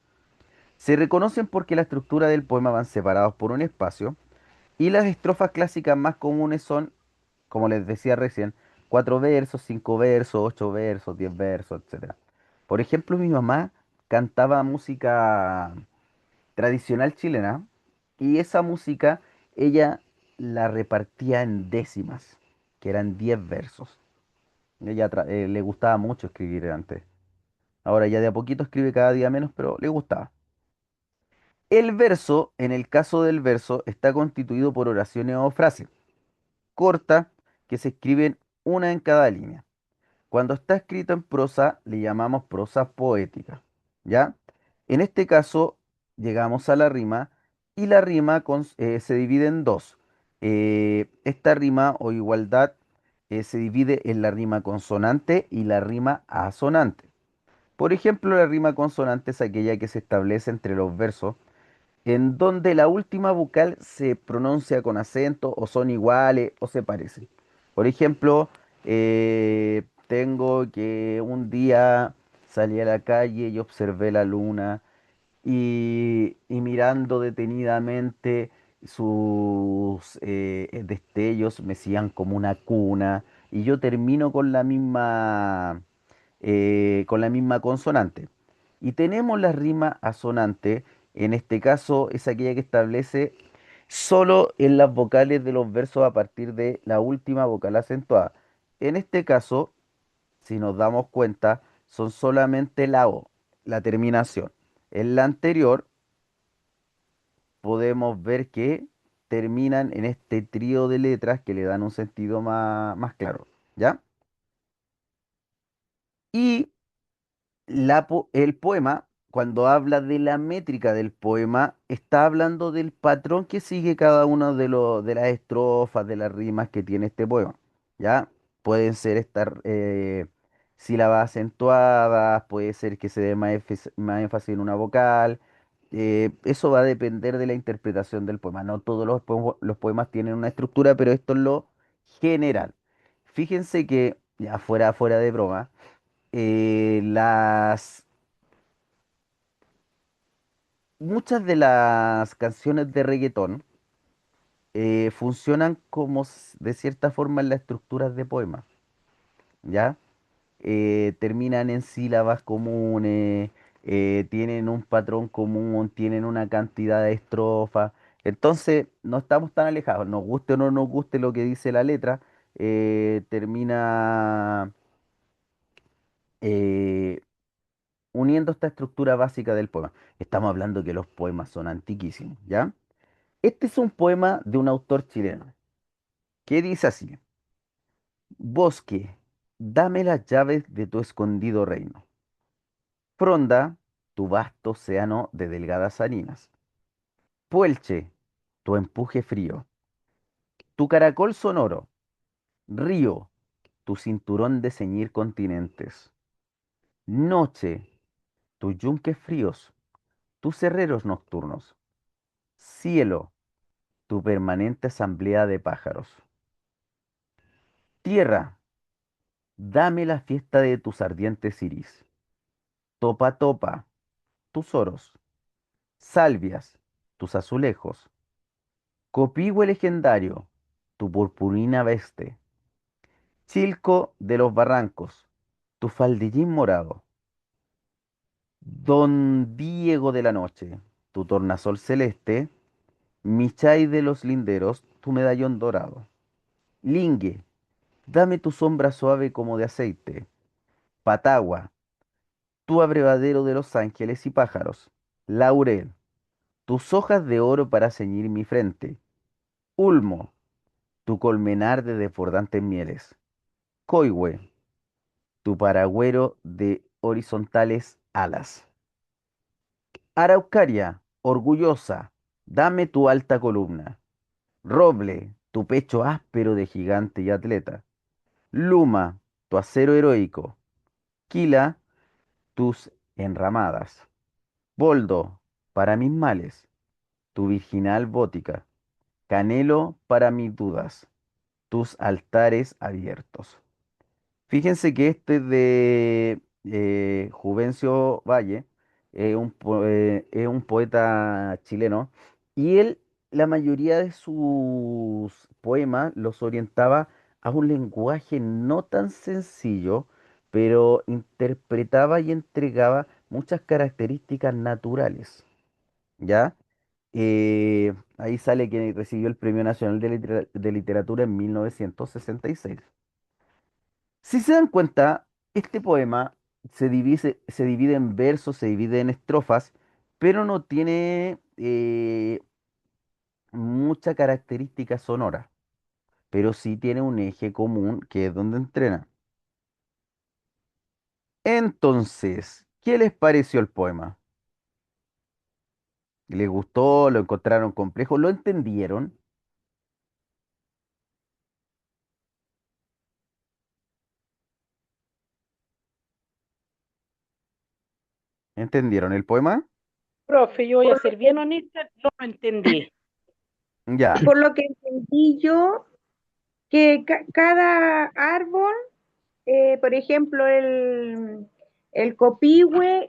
Se reconocen porque la estructura del poema van separados por un espacio y las estrofas clásicas más comunes son, como les decía recién, cuatro versos, cinco versos, ocho versos, 10 versos, etcétera. Por ejemplo, mi mamá cantaba música tradicional chilena y esa música ella la repartía en décimas, que eran 10 versos. Ella le gustaba mucho escribir antes. Ahora ya de a poquito escribe cada día menos, pero le gustaba. El verso, en el caso del verso, está constituido por oraciones o frases cortas que se escriben una en cada línea. Cuando está escrito en prosa, le llamamos prosa poética, ¿ya? En este caso, llegamos a la rima y la rima se divide en dos. Esta rima o igualdad se divide en la rima consonante y la rima asonante. Por ejemplo, la rima consonante es aquella que se establece entre los versos en donde la última vocal se pronuncia con acento o son iguales o se parecen. Por ejemplo, tengo que un día salí a la calle y observé la luna y mirando detenidamente sus destellos me hacían como una cuna y yo termino con la misma consonante. Y tenemos la rima asonante, en este caso es aquella que establece solo en las vocales de los versos a partir de la última vocal acentuada. En este caso, si nos damos cuenta, son solamente la O, la terminación. En la anterior podemos ver que terminan en este trío de letras que le dan un sentido más claro, ¿ya? Y el poema, cuando habla de la métrica del poema, está hablando del patrón que sigue cada uno de las estrofas, de las rimas que tiene este poema. ¿Ya? Pueden ser estas sílabas acentuadas, puede ser que se dé más énfasis en una vocal. Eso va a depender de la interpretación del poema. No todos los poemas tienen una estructura, pero esto es lo general. Fíjense que, ya fuera de broma, las muchas de las canciones de reggaetón funcionan como de cierta forma en las estructuras de poemas, ¿ya? Terminan en sílabas comunes, tienen un patrón común, tienen una cantidad de estrofas. Entonces, no estamos tan alejados, nos guste o no nos guste lo que dice la letra, termina eh, uniendo esta estructura básica del poema. Estamos hablando que los poemas son antiquísimos, ¿ya? Este es un poema de un autor chileno que dice así: Bosque, dame las llaves de tu escondido reino. Fronda, tu vasto océano de delgadas harinas. Puelche, tu empuje frío. Tu caracol sonoro. Río, tu cinturón de ceñir continentes. Noche, tus yunques fríos, tus herreros nocturnos. Cielo, tu permanente asamblea de pájaros. Tierra, dame la fiesta de tus ardientes iris. Topa topa, tus oros. Salvias, tus azulejos. Copihue legendario, tu purpurina veste. Chilco de los barrancos, tu faldillín morado. Don Diego de la noche, tu tornasol celeste. Michay de los linderos, tu medallón dorado. Lingue, dame tu sombra suave como de aceite. Patagua, tu abrevadero de los ángeles y pájaros. Laurel, tus hojas de oro para ceñir mi frente. Ulmo, tu colmenar de desbordantes mieles. Coihue, tu paragüero de horizontales alas. Araucaria, orgullosa, dame tu alta columna. Roble, tu pecho áspero de gigante y atleta. Luma, tu acero heroico. Quila, tus enramadas. Boldo, para mis males, tu virginal bótica. Canelo, para mis dudas, tus altares abiertos. Fíjense que este es de Juvencio Valle, es un poeta chileno, y él, la mayoría de sus poemas los orientaba a un lenguaje no tan sencillo, pero interpretaba y entregaba muchas características naturales, ¿ya? Ahí sale que recibió el Premio Nacional de Literatura en 1966. Si se dan cuenta, este poema se divide en versos, se divide en estrofas, pero no tiene mucha característica sonora, pero sí tiene un eje común que es donde entrena. Entonces, ¿qué les pareció el poema? ¿Les gustó? ¿Lo encontraron complejo? ¿Lo entendieron? ¿Entendieron el poema? Profe, yo voy a Por ser bien honesta, no lo entendí. Ya, por lo que entendí yo, que cada árbol, por ejemplo, el copihue,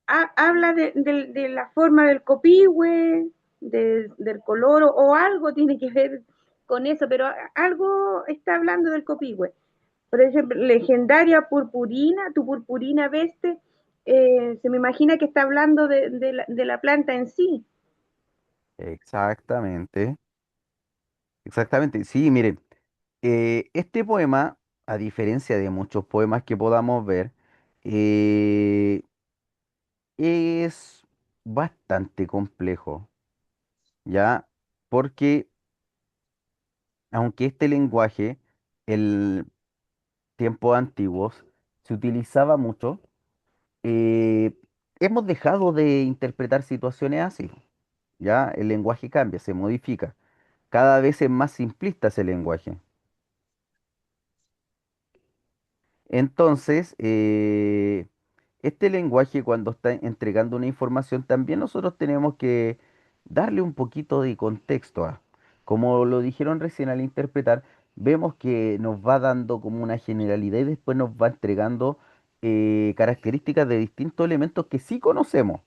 habla de la forma del copihue, del color o algo tiene que ver con eso, pero algo está hablando del copihue. Por ejemplo, legendaria purpurina, tu purpurina veste, se me imagina que está hablando de la planta en sí. exactamente. Exactamente. Sí, miren, este poema, a diferencia de muchos poemas que podamos ver, eh, es bastante complejo, ¿ya? Porque aunque este lenguaje, en tiempos antiguos, se utilizaba mucho, eh, hemos dejado de interpretar situaciones así, ¿ya? El lenguaje cambia, se modifica. Cada vez es más simplista ese lenguaje. Entonces, este lenguaje cuando está entregando una información, también nosotros tenemos que darle un poquito de contexto a. Como lo dijeron recién al interpretar, vemos que nos va dando como una generalidad y después nos va entregando características de distintos elementos que sí conocemos.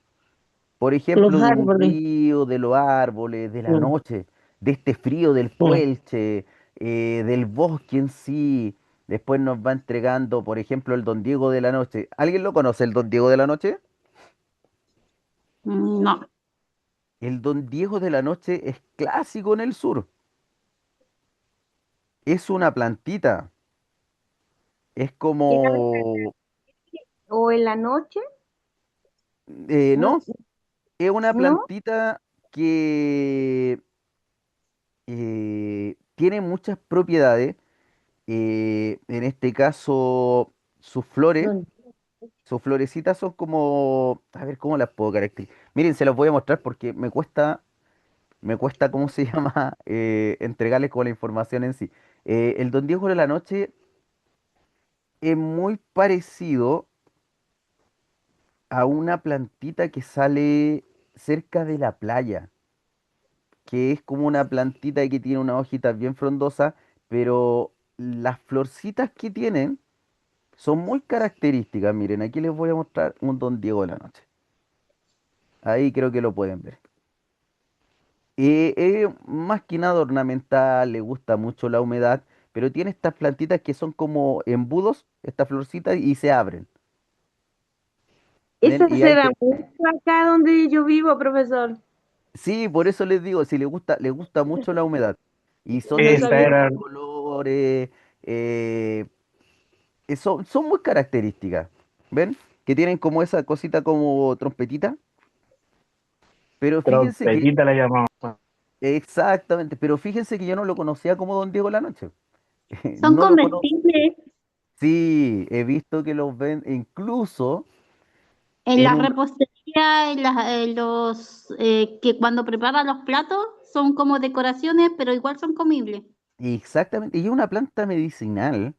Por Los ejemplo, de un árboles. río, de los árboles, de la Mm, noche, de este frío del mm. puelche, del bosque en sí. Después nos va entregando, por ejemplo, el Don Diego de la Noche. ¿Alguien lo conoce, el Don Diego de la Noche? No. El Don Diego de la Noche es clásico en el sur. Es una plantita. Es Que habla, como... o en la noche, no, No, es una no, plantita que tiene muchas propiedades. En este caso, sus flores, ¿dónde? sus florecitas son como, a ver cómo las puedo caracterizar. Miren, se las voy a mostrar porque me cuesta, ¿cómo se llama? Entregarles con la información en sí. El Don Diego de la Noche es muy parecido a una plantita que sale cerca de la playa, que es como una plantita que tiene unas hojitas bien frondosas, pero las florcitas que tienen son muy características. Miren, aquí les voy a mostrar un Don Diego de la Noche. Ahí creo que lo pueden ver. Más que nada ornamental, le gusta mucho la humedad, pero tiene estas plantitas que son como embudos, estas florcitas, y se abren. ¿Ven? Eso Y se ahí da mucho acá donde yo vivo, profesor. sí, por eso les digo, si le gusta mucho la humedad. Y son No de Esa sabía. distintos era, colores, eh, son muy características. ¿Ven? Que tienen como esa cosita como trompetita. Pero fíjense que, trompetita la llamamos. exactamente, pero fíjense que yo no lo conocía como Don Diego la Noche. Son No lo conozco. comestibles. Sí, he visto que los ven incluso En en la un... repostería, que cuando preparan los platos son como decoraciones, pero igual son comibles. Exactamente, y es una planta medicinal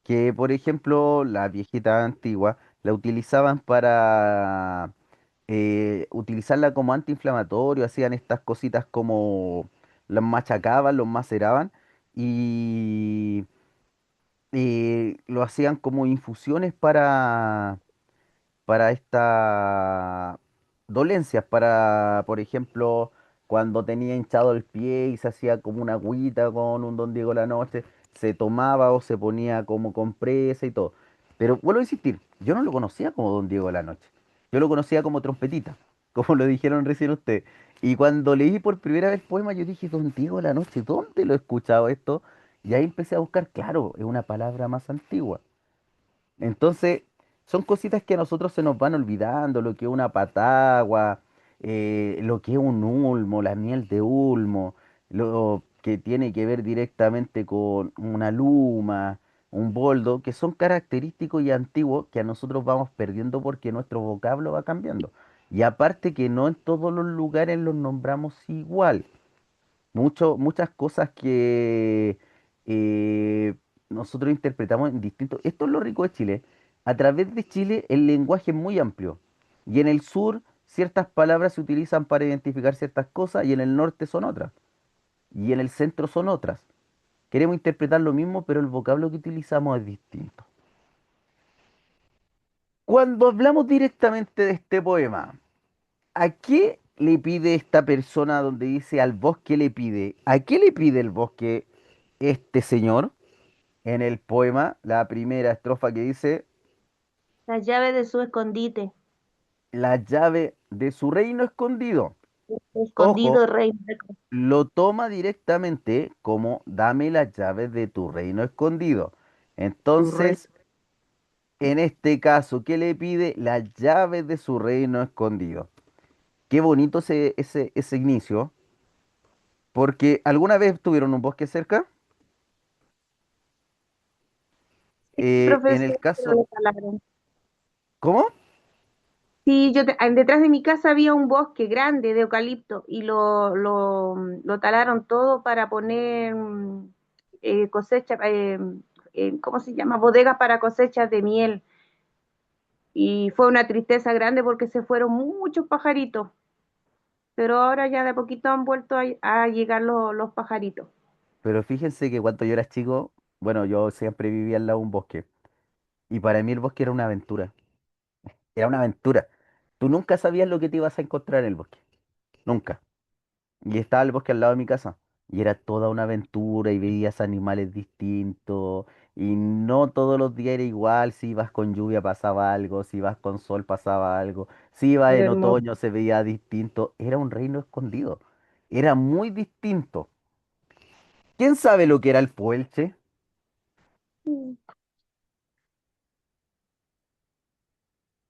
que, por ejemplo, las viejitas antiguas la utilizaban para utilizarla como antiinflamatorio, hacían estas cositas como las machacaban, los maceraban y lo hacían como infusiones para estas dolencias, para, por ejemplo, cuando tenía hinchado el pie y se hacía como una agüita con un Don Diego la noche, se tomaba o se ponía como compresa y todo. Pero vuelvo a insistir, yo no lo conocía como Don Diego la noche, yo lo conocía como trompetita, como lo dijeron recién ustedes. Y cuando leí por primera vez el poema, yo dije, Don Diego la noche, ¿dónde lo he escuchado esto? Y ahí empecé a buscar, claro, es una palabra más antigua. Entonces, son cositas que a nosotros se nos van olvidando, lo que es una patagua, lo que es un ulmo, la miel de ulmo, lo que tiene que ver directamente con una luma, un boldo, que son característicos y antiguos que a nosotros vamos perdiendo porque nuestro vocablo va cambiando. Y aparte que no en todos los lugares los nombramos igual. Muchas cosas que eh, nosotros interpretamos en distintos... Esto es lo rico de Chile. A través de Chile el lenguaje es muy amplio. Y en el sur ciertas palabras se utilizan para identificar ciertas cosas y en el norte son otras. Y en el centro son otras. Queremos interpretar lo mismo, pero el vocablo que utilizamos es distinto. Cuando hablamos directamente de este poema, ¿a qué le pide esta persona donde dice al bosque le pide? ¿A qué le pide el bosque este señor? En el poema, la primera estrofa que dice, La llave de su escondite, la llave de su reino escondido. Ojo, escondido rey. lo toma directamente como dame las llaves de tu reino escondido. Tu rey. Entonces, en este caso, ¿qué le pide? Las llaves de su reino escondido. Qué bonito ese inicio, porque ¿alguna vez tuvieron un bosque cerca? En el Profesor, pero caso, le talaron. ¿cómo? Sí, detrás de mi casa había un bosque grande de eucalipto y lo talaron todo para poner cosecha, ¿cómo se llama? Bodegas para cosechas de miel. Y fue una tristeza grande porque se fueron muchos pajaritos, pero ahora ya de a poquito han vuelto a llegar los pajaritos. Pero fíjense que cuando yo era chico, bueno, yo siempre vivía al lado de un bosque. Y para mí el bosque era una aventura. Era una aventura. Tú nunca sabías lo que te ibas a encontrar en el bosque. Nunca. Y estaba el bosque al lado de mi casa. Y era toda una aventura y veías animales distintos. Y no todos los días era igual. Si ibas con lluvia pasaba algo. Si ibas con sol pasaba algo. Si ibas Era en hermoso. otoño se veía distinto. Era un reino escondido. Era muy distinto. ¿Quién sabe lo que era el Puelche?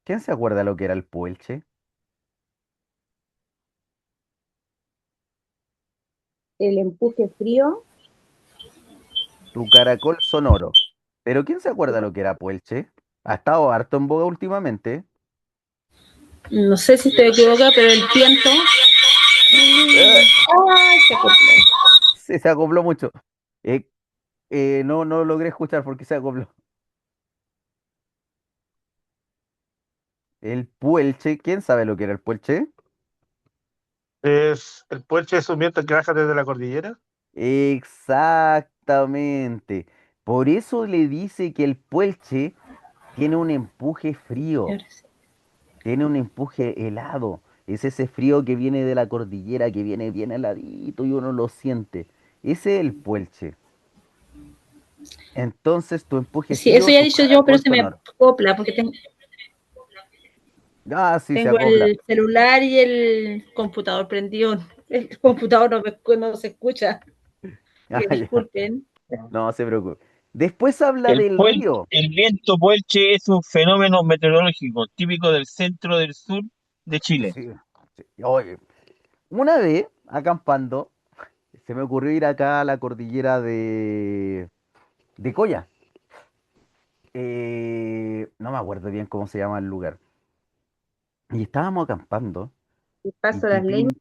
¿Quién se acuerda lo que era el puelche? El empuje frío, Tu caracol sonoro. ¿Pero quién se acuerda lo que era puelche? Ha estado harto en boga últimamente. No sé si estoy equivocada, pero el tiento. Eh, Ay, se acopló. sí, se acopló mucho. Eh, no, no logré escuchar porque se acopló. El puelche, ¿quién sabe lo que era el puelche? Es el puelche es un viento que baja desde la cordillera. Exactamente. Por eso le dice que el puelche tiene un empuje frío, tiene un empuje helado. Es ese frío que viene de la cordillera, que viene bien heladito y uno lo siente. Ese es el puelche. Entonces tu empuje Sí, eso frío, ya he tu dicho yo, pero caracol se me sonoro. acopla porque Ah, sí, se tengo acopla. el celular y el computador prendido. El computador no se escucha. Que Ah, ya. disculpen. No se preocupe. Después habla del río. El viento puelche es un fenómeno meteorológico típico del centro del sur de Chile. Sí, sí. Oye, una vez, acampando, se me ocurrió ir acá a la cordillera de Coya. No me acuerdo bien cómo se llama el lugar. Y estábamos acampando. el Y, paso de las leñas.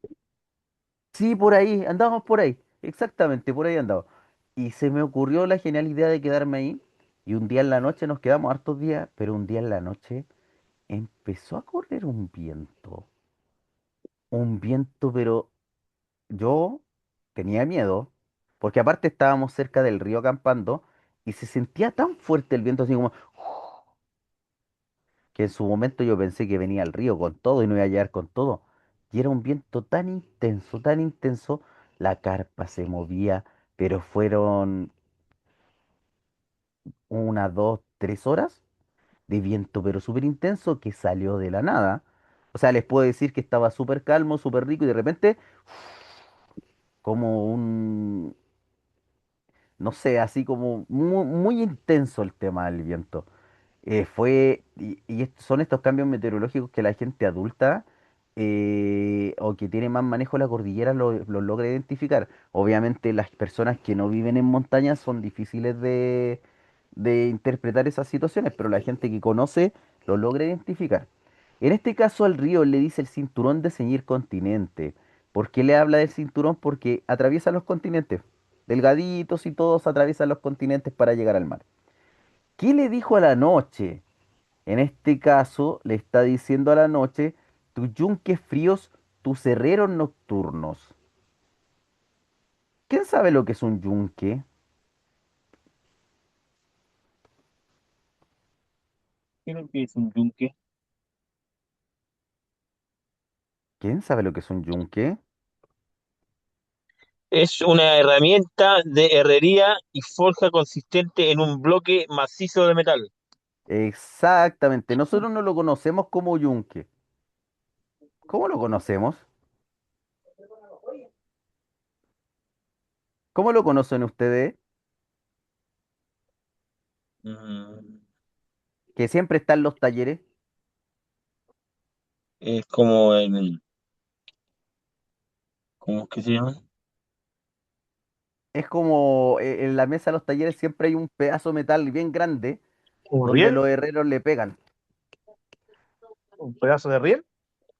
sí, por ahí, andábamos por ahí. Exactamente, por ahí andábamos. Y se me ocurrió la genial idea de quedarme ahí. Y un día en la noche, nos quedamos hartos días, pero un día en la noche empezó a correr un viento. Un viento, pero yo tenía miedo, porque aparte estábamos cerca del río acampando y se sentía tan fuerte el viento, así como que en su momento yo pensé que venía el río con todo y no iba a llegar con todo. Y era un viento tan intenso, la carpa se movía, pero fueron 1, 2, 3 horas de viento, pero súper intenso que salió de la nada. O sea, les puedo decir que estaba súper calmo, súper rico y de repente, como un, no sé, así como muy, muy intenso el tema del viento. Son estos cambios meteorológicos que la gente adulta o que tiene más manejo de la cordillera lo logra identificar. Obviamente las personas que no viven en montañas son difíciles de interpretar esas situaciones, pero la gente que conoce lo logra identificar. En este caso al río le dice el cinturón de ceñir continente. ¿Por qué le habla del cinturón? Porque atraviesa los continentes. Delgaditos y todos atraviesan los continentes para llegar al mar. ¿Qué le dijo a la noche? En este caso, le está diciendo a la noche, tus yunques fríos, tus herreros nocturnos. ¿Quién sabe lo que es un yunque? Creo que es un yunque. ¿Quién sabe lo que es un yunque? Es una herramienta de herrería y forja consistente en un bloque macizo de metal. Exactamente, nosotros no lo conocemos como yunque. ¿Cómo lo conocemos? ¿Cómo lo conocen ustedes? Mm, Que siempre está en los talleres. es como el, ¿cómo es que se llama? Es como en la mesa de los talleres siempre hay un pedazo de metal bien grande ¿Un donde riel? los herreros le pegan. ¿Un pedazo de riel?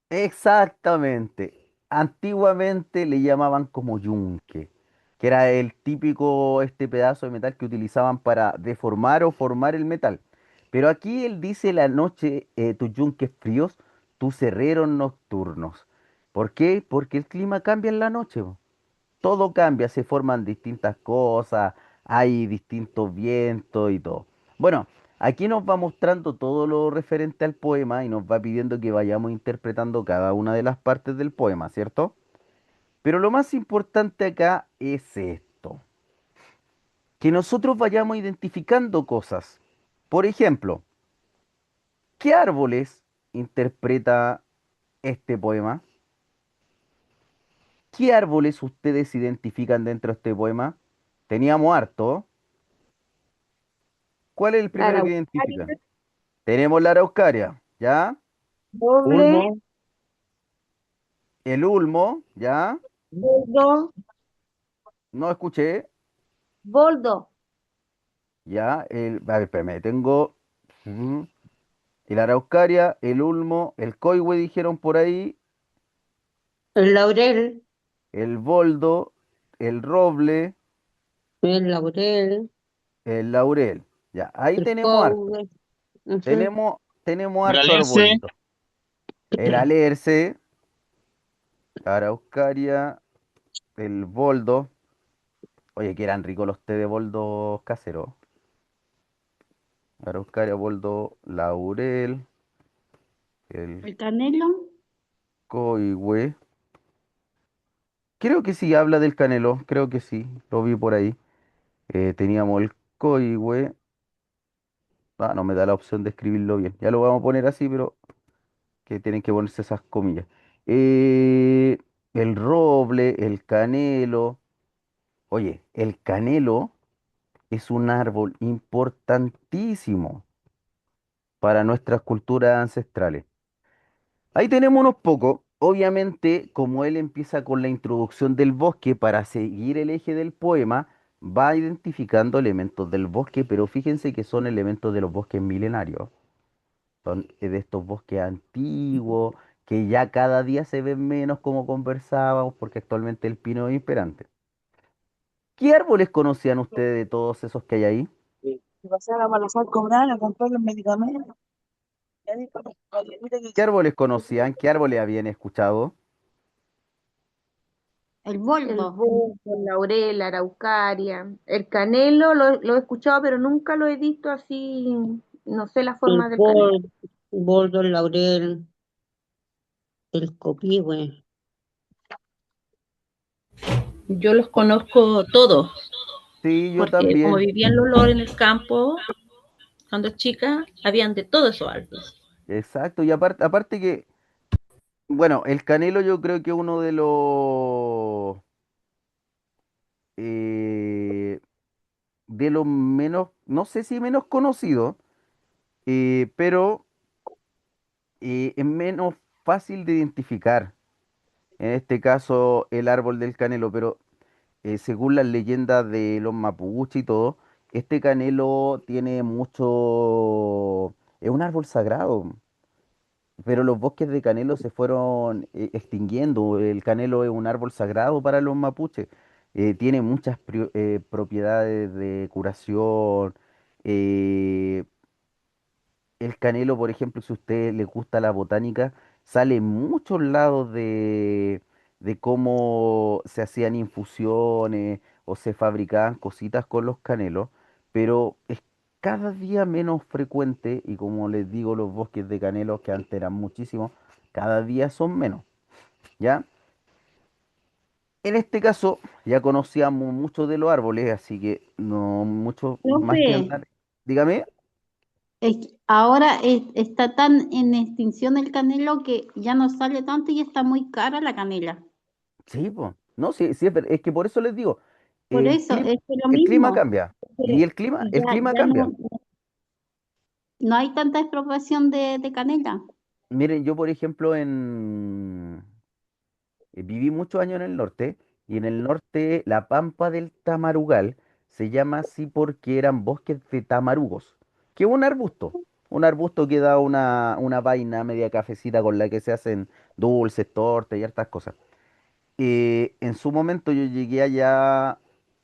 Exactamente. Antiguamente le llamaban como yunque, que era el típico este pedazo de metal que utilizaban para deformar o formar el metal. Pero aquí él dice la noche, tus yunques fríos, tus herreros nocturnos. ¿Por qué? Porque el clima cambia en la noche. Po. Todo cambia, se forman distintas cosas, hay distintos vientos y todo. Bueno, aquí nos va mostrando todo lo referente al poema y nos va pidiendo que vayamos interpretando cada una de las partes del poema, ¿cierto? Pero lo más importante acá es esto, que nosotros vayamos identificando cosas. Por ejemplo, ¿qué árboles interpreta este poema? ¿Qué árboles ustedes identifican dentro de este poema? Teníamos harto. ¿Cuál es el La primero que araucaria, identifican? Tenemos la araucaria, ¿ya? doble, Ulmo, El ulmo, ¿ya? boldo, No escuché, boldo, ¿ya? A ver, espérame, tengo mm, el araucaria, el ulmo, el coihue dijeron por ahí, el laurel, el boldo, el roble, el laurel, el laurel. Ya, ahí el tenemos harto. cobre. Ujú. Tenemos el harto alerce, arbolito. El alerce, la araucaria, el boldo. Oye, que eran ricos los té de boldo caseros. Araucaria, boldo, laurel, el el canelo, coihue. Creo que sí, habla del canelo, creo que sí, lo vi por ahí. Teníamos el coihue. Ah, no me da la opción de escribirlo bien. Ya lo vamos a poner así, pero que tienen que ponerse esas comillas. Eh, el roble, el canelo. Oye, el canelo es un árbol importantísimo para nuestras culturas ancestrales. Ahí tenemos unos pocos. Obviamente, como él empieza con la introducción del bosque para seguir el eje del poema, va identificando elementos del bosque, pero fíjense que son elementos de los bosques milenarios. Son de estos bosques antiguos, que ya cada día se ven menos como conversábamos, porque actualmente el pino es imperante. ¿Qué árboles conocían ustedes de todos esos que hay ahí? Y pasar a Malazar cobrar a comprar los medicamentos. Ya dijo, mira que ¿Qué árboles conocían? ¿Qué árboles habían escuchado? el boldo, el laurel, la araucaria, el canelo, lo he escuchado, pero nunca lo he visto así, no sé la El forma del canelo. boldo, el laurel, el copihue. yo los conozco todos, Sí, yo porque como también. vivía en Lolor en el campo, cuando chica, habían de todos esos árboles. Exacto, y aparte que, bueno, el canelo yo creo que es uno eh, de los menos, no sé si menos conocidos, pero es menos fácil de identificar. En este caso, el árbol del canelo, pero según las leyendas de los mapuches y todo, este canelo tiene mucho, es un árbol sagrado. Pero los bosques de canelo se fueron extinguiendo. El canelo es un árbol sagrado para los mapuches. Tiene muchas propiedades de curación. eh, el canelo, por ejemplo, si a usted le gusta la botánica, sale en muchos lados de cómo se hacían infusiones o se fabricaban cositas con los canelos, pero es cada día menos frecuente y como les digo, los bosques de canelos que antes eran muchísimos, cada día son menos, ¿ya? En este caso, ya conocíamos mucho de los árboles, así que no mucho más que Profe, andar. Dígame. ahora está tan en extinción el canelo que ya no sale tanto y está muy cara la canela. Sí, pues. No, sí, sí, es que por eso les digo, Por el eso clima, es que lo el clima mismo, cambia. Y que el clima ya cambia. no hay tanta expropiación de canela. Miren, yo por ejemplo viví muchos años en el norte y en el norte la pampa del Tamarugal se llama así porque eran bosques de tamarugos, que es un arbusto que da una vaina media cafecita con la que se hacen dulces, tortas y hartas cosas. En su momento yo llegué allá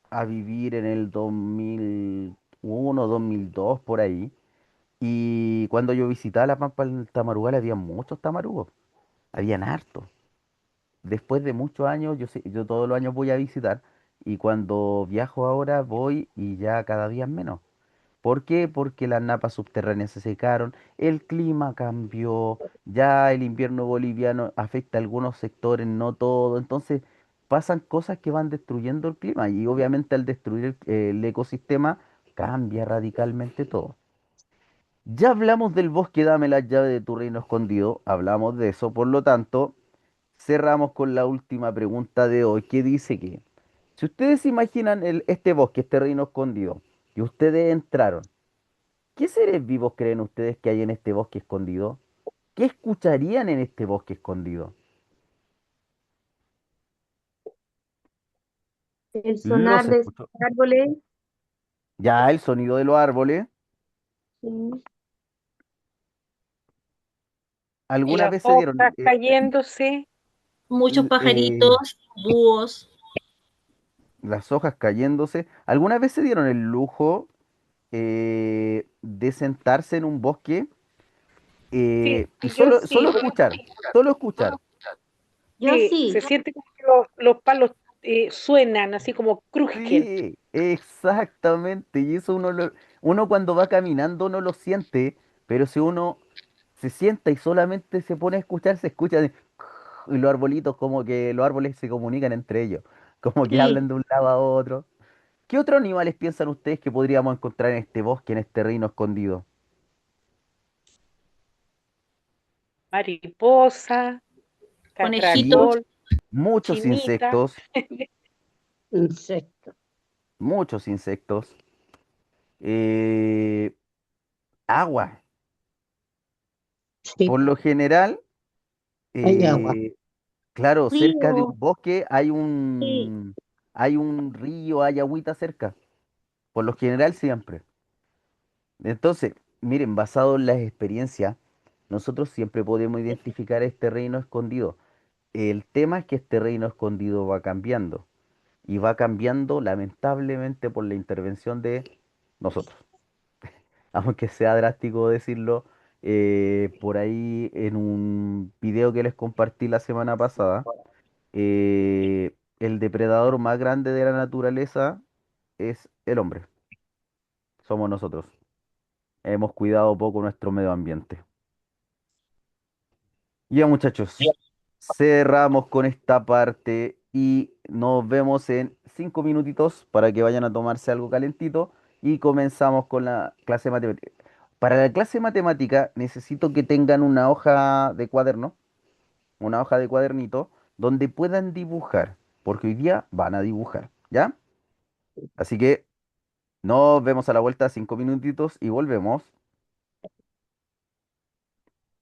a vivir en el 2001, 2002, por ahí. Y cuando yo visitaba la Pampa del Tamarugal había muchos tamarugos, habían hartos. Después de muchos años, yo todos los años voy a visitar y cuando viajo ahora voy y ya cada día es menos. ¿Por qué? Porque las napas subterráneas se secaron, el clima cambió, ya el invierno boliviano afecta a algunos sectores, no todo. Entonces pasan cosas que van destruyendo el clima y obviamente al destruir el ecosistema cambia radicalmente todo. Ya hablamos del bosque, dame la llave de tu reino escondido, hablamos de eso, por lo tanto, cerramos con la última pregunta de hoy, que dice que si ustedes se imaginan este bosque, este reino escondido, y ustedes entraron, ¿qué seres vivos creen ustedes que hay en este bosque escondido? ¿Qué escucharían en este bosque escondido? El Los sonar de esos escucho. árboles. Ya el sonido de los árboles. Sí. ¿Alguna Las vez se dieron hojas cayéndose. Muchos l- eh, pajaritos, búhos. las hojas cayéndose? ¿Alguna vez se dieron el lujo de sentarse en un bosque Sí, y yo solo sí. escuchar? Solo escuchar. Yo Sí, sí. se siente como que los palos suenan, así como crujquen. Sí, exactamente. Y eso uno cuando va caminando no lo siente, pero si uno se sienta y solamente se pone a escuchar, se escucha y los arbolitos como que los árboles se comunican entre ellos, como que hablan Sí. de un lado a otro. ¿Qué otros animales piensan ustedes que podríamos encontrar en este bosque, en este reino escondido? Mariposa, Conejitos. caracol, Muchos chinita. insectos, Insecto. muchos insectos. eh, Agua. Sí, Por lo general, hay agua. eh, claro, cerca de un Río. bosque Sí. hay un río, hay agüita cerca. Por lo general siempre. Entonces, miren, basado en las experiencias, nosotros siempre podemos identificar este reino escondido. El tema es que este reino escondido va cambiando. Y va cambiando lamentablemente por la intervención de nosotros. Aunque sea drástico decirlo, por ahí en un video que les compartí la semana pasada, el depredador más grande de la naturaleza es el hombre, somos nosotros. Hemos cuidado poco nuestro medio ambiente. Ya muchachos, cerramos con esta parte y nos vemos en 5 minutitos para que vayan a tomarse algo calentito y comenzamos con la clase de matemática. Para la clase de matemática necesito que tengan una hoja de cuaderno, una hoja de cuadernito, donde puedan dibujar, porque hoy día van a dibujar, ¿ya? Así que nos vemos a la vuelta, 5 minutitos y volvemos.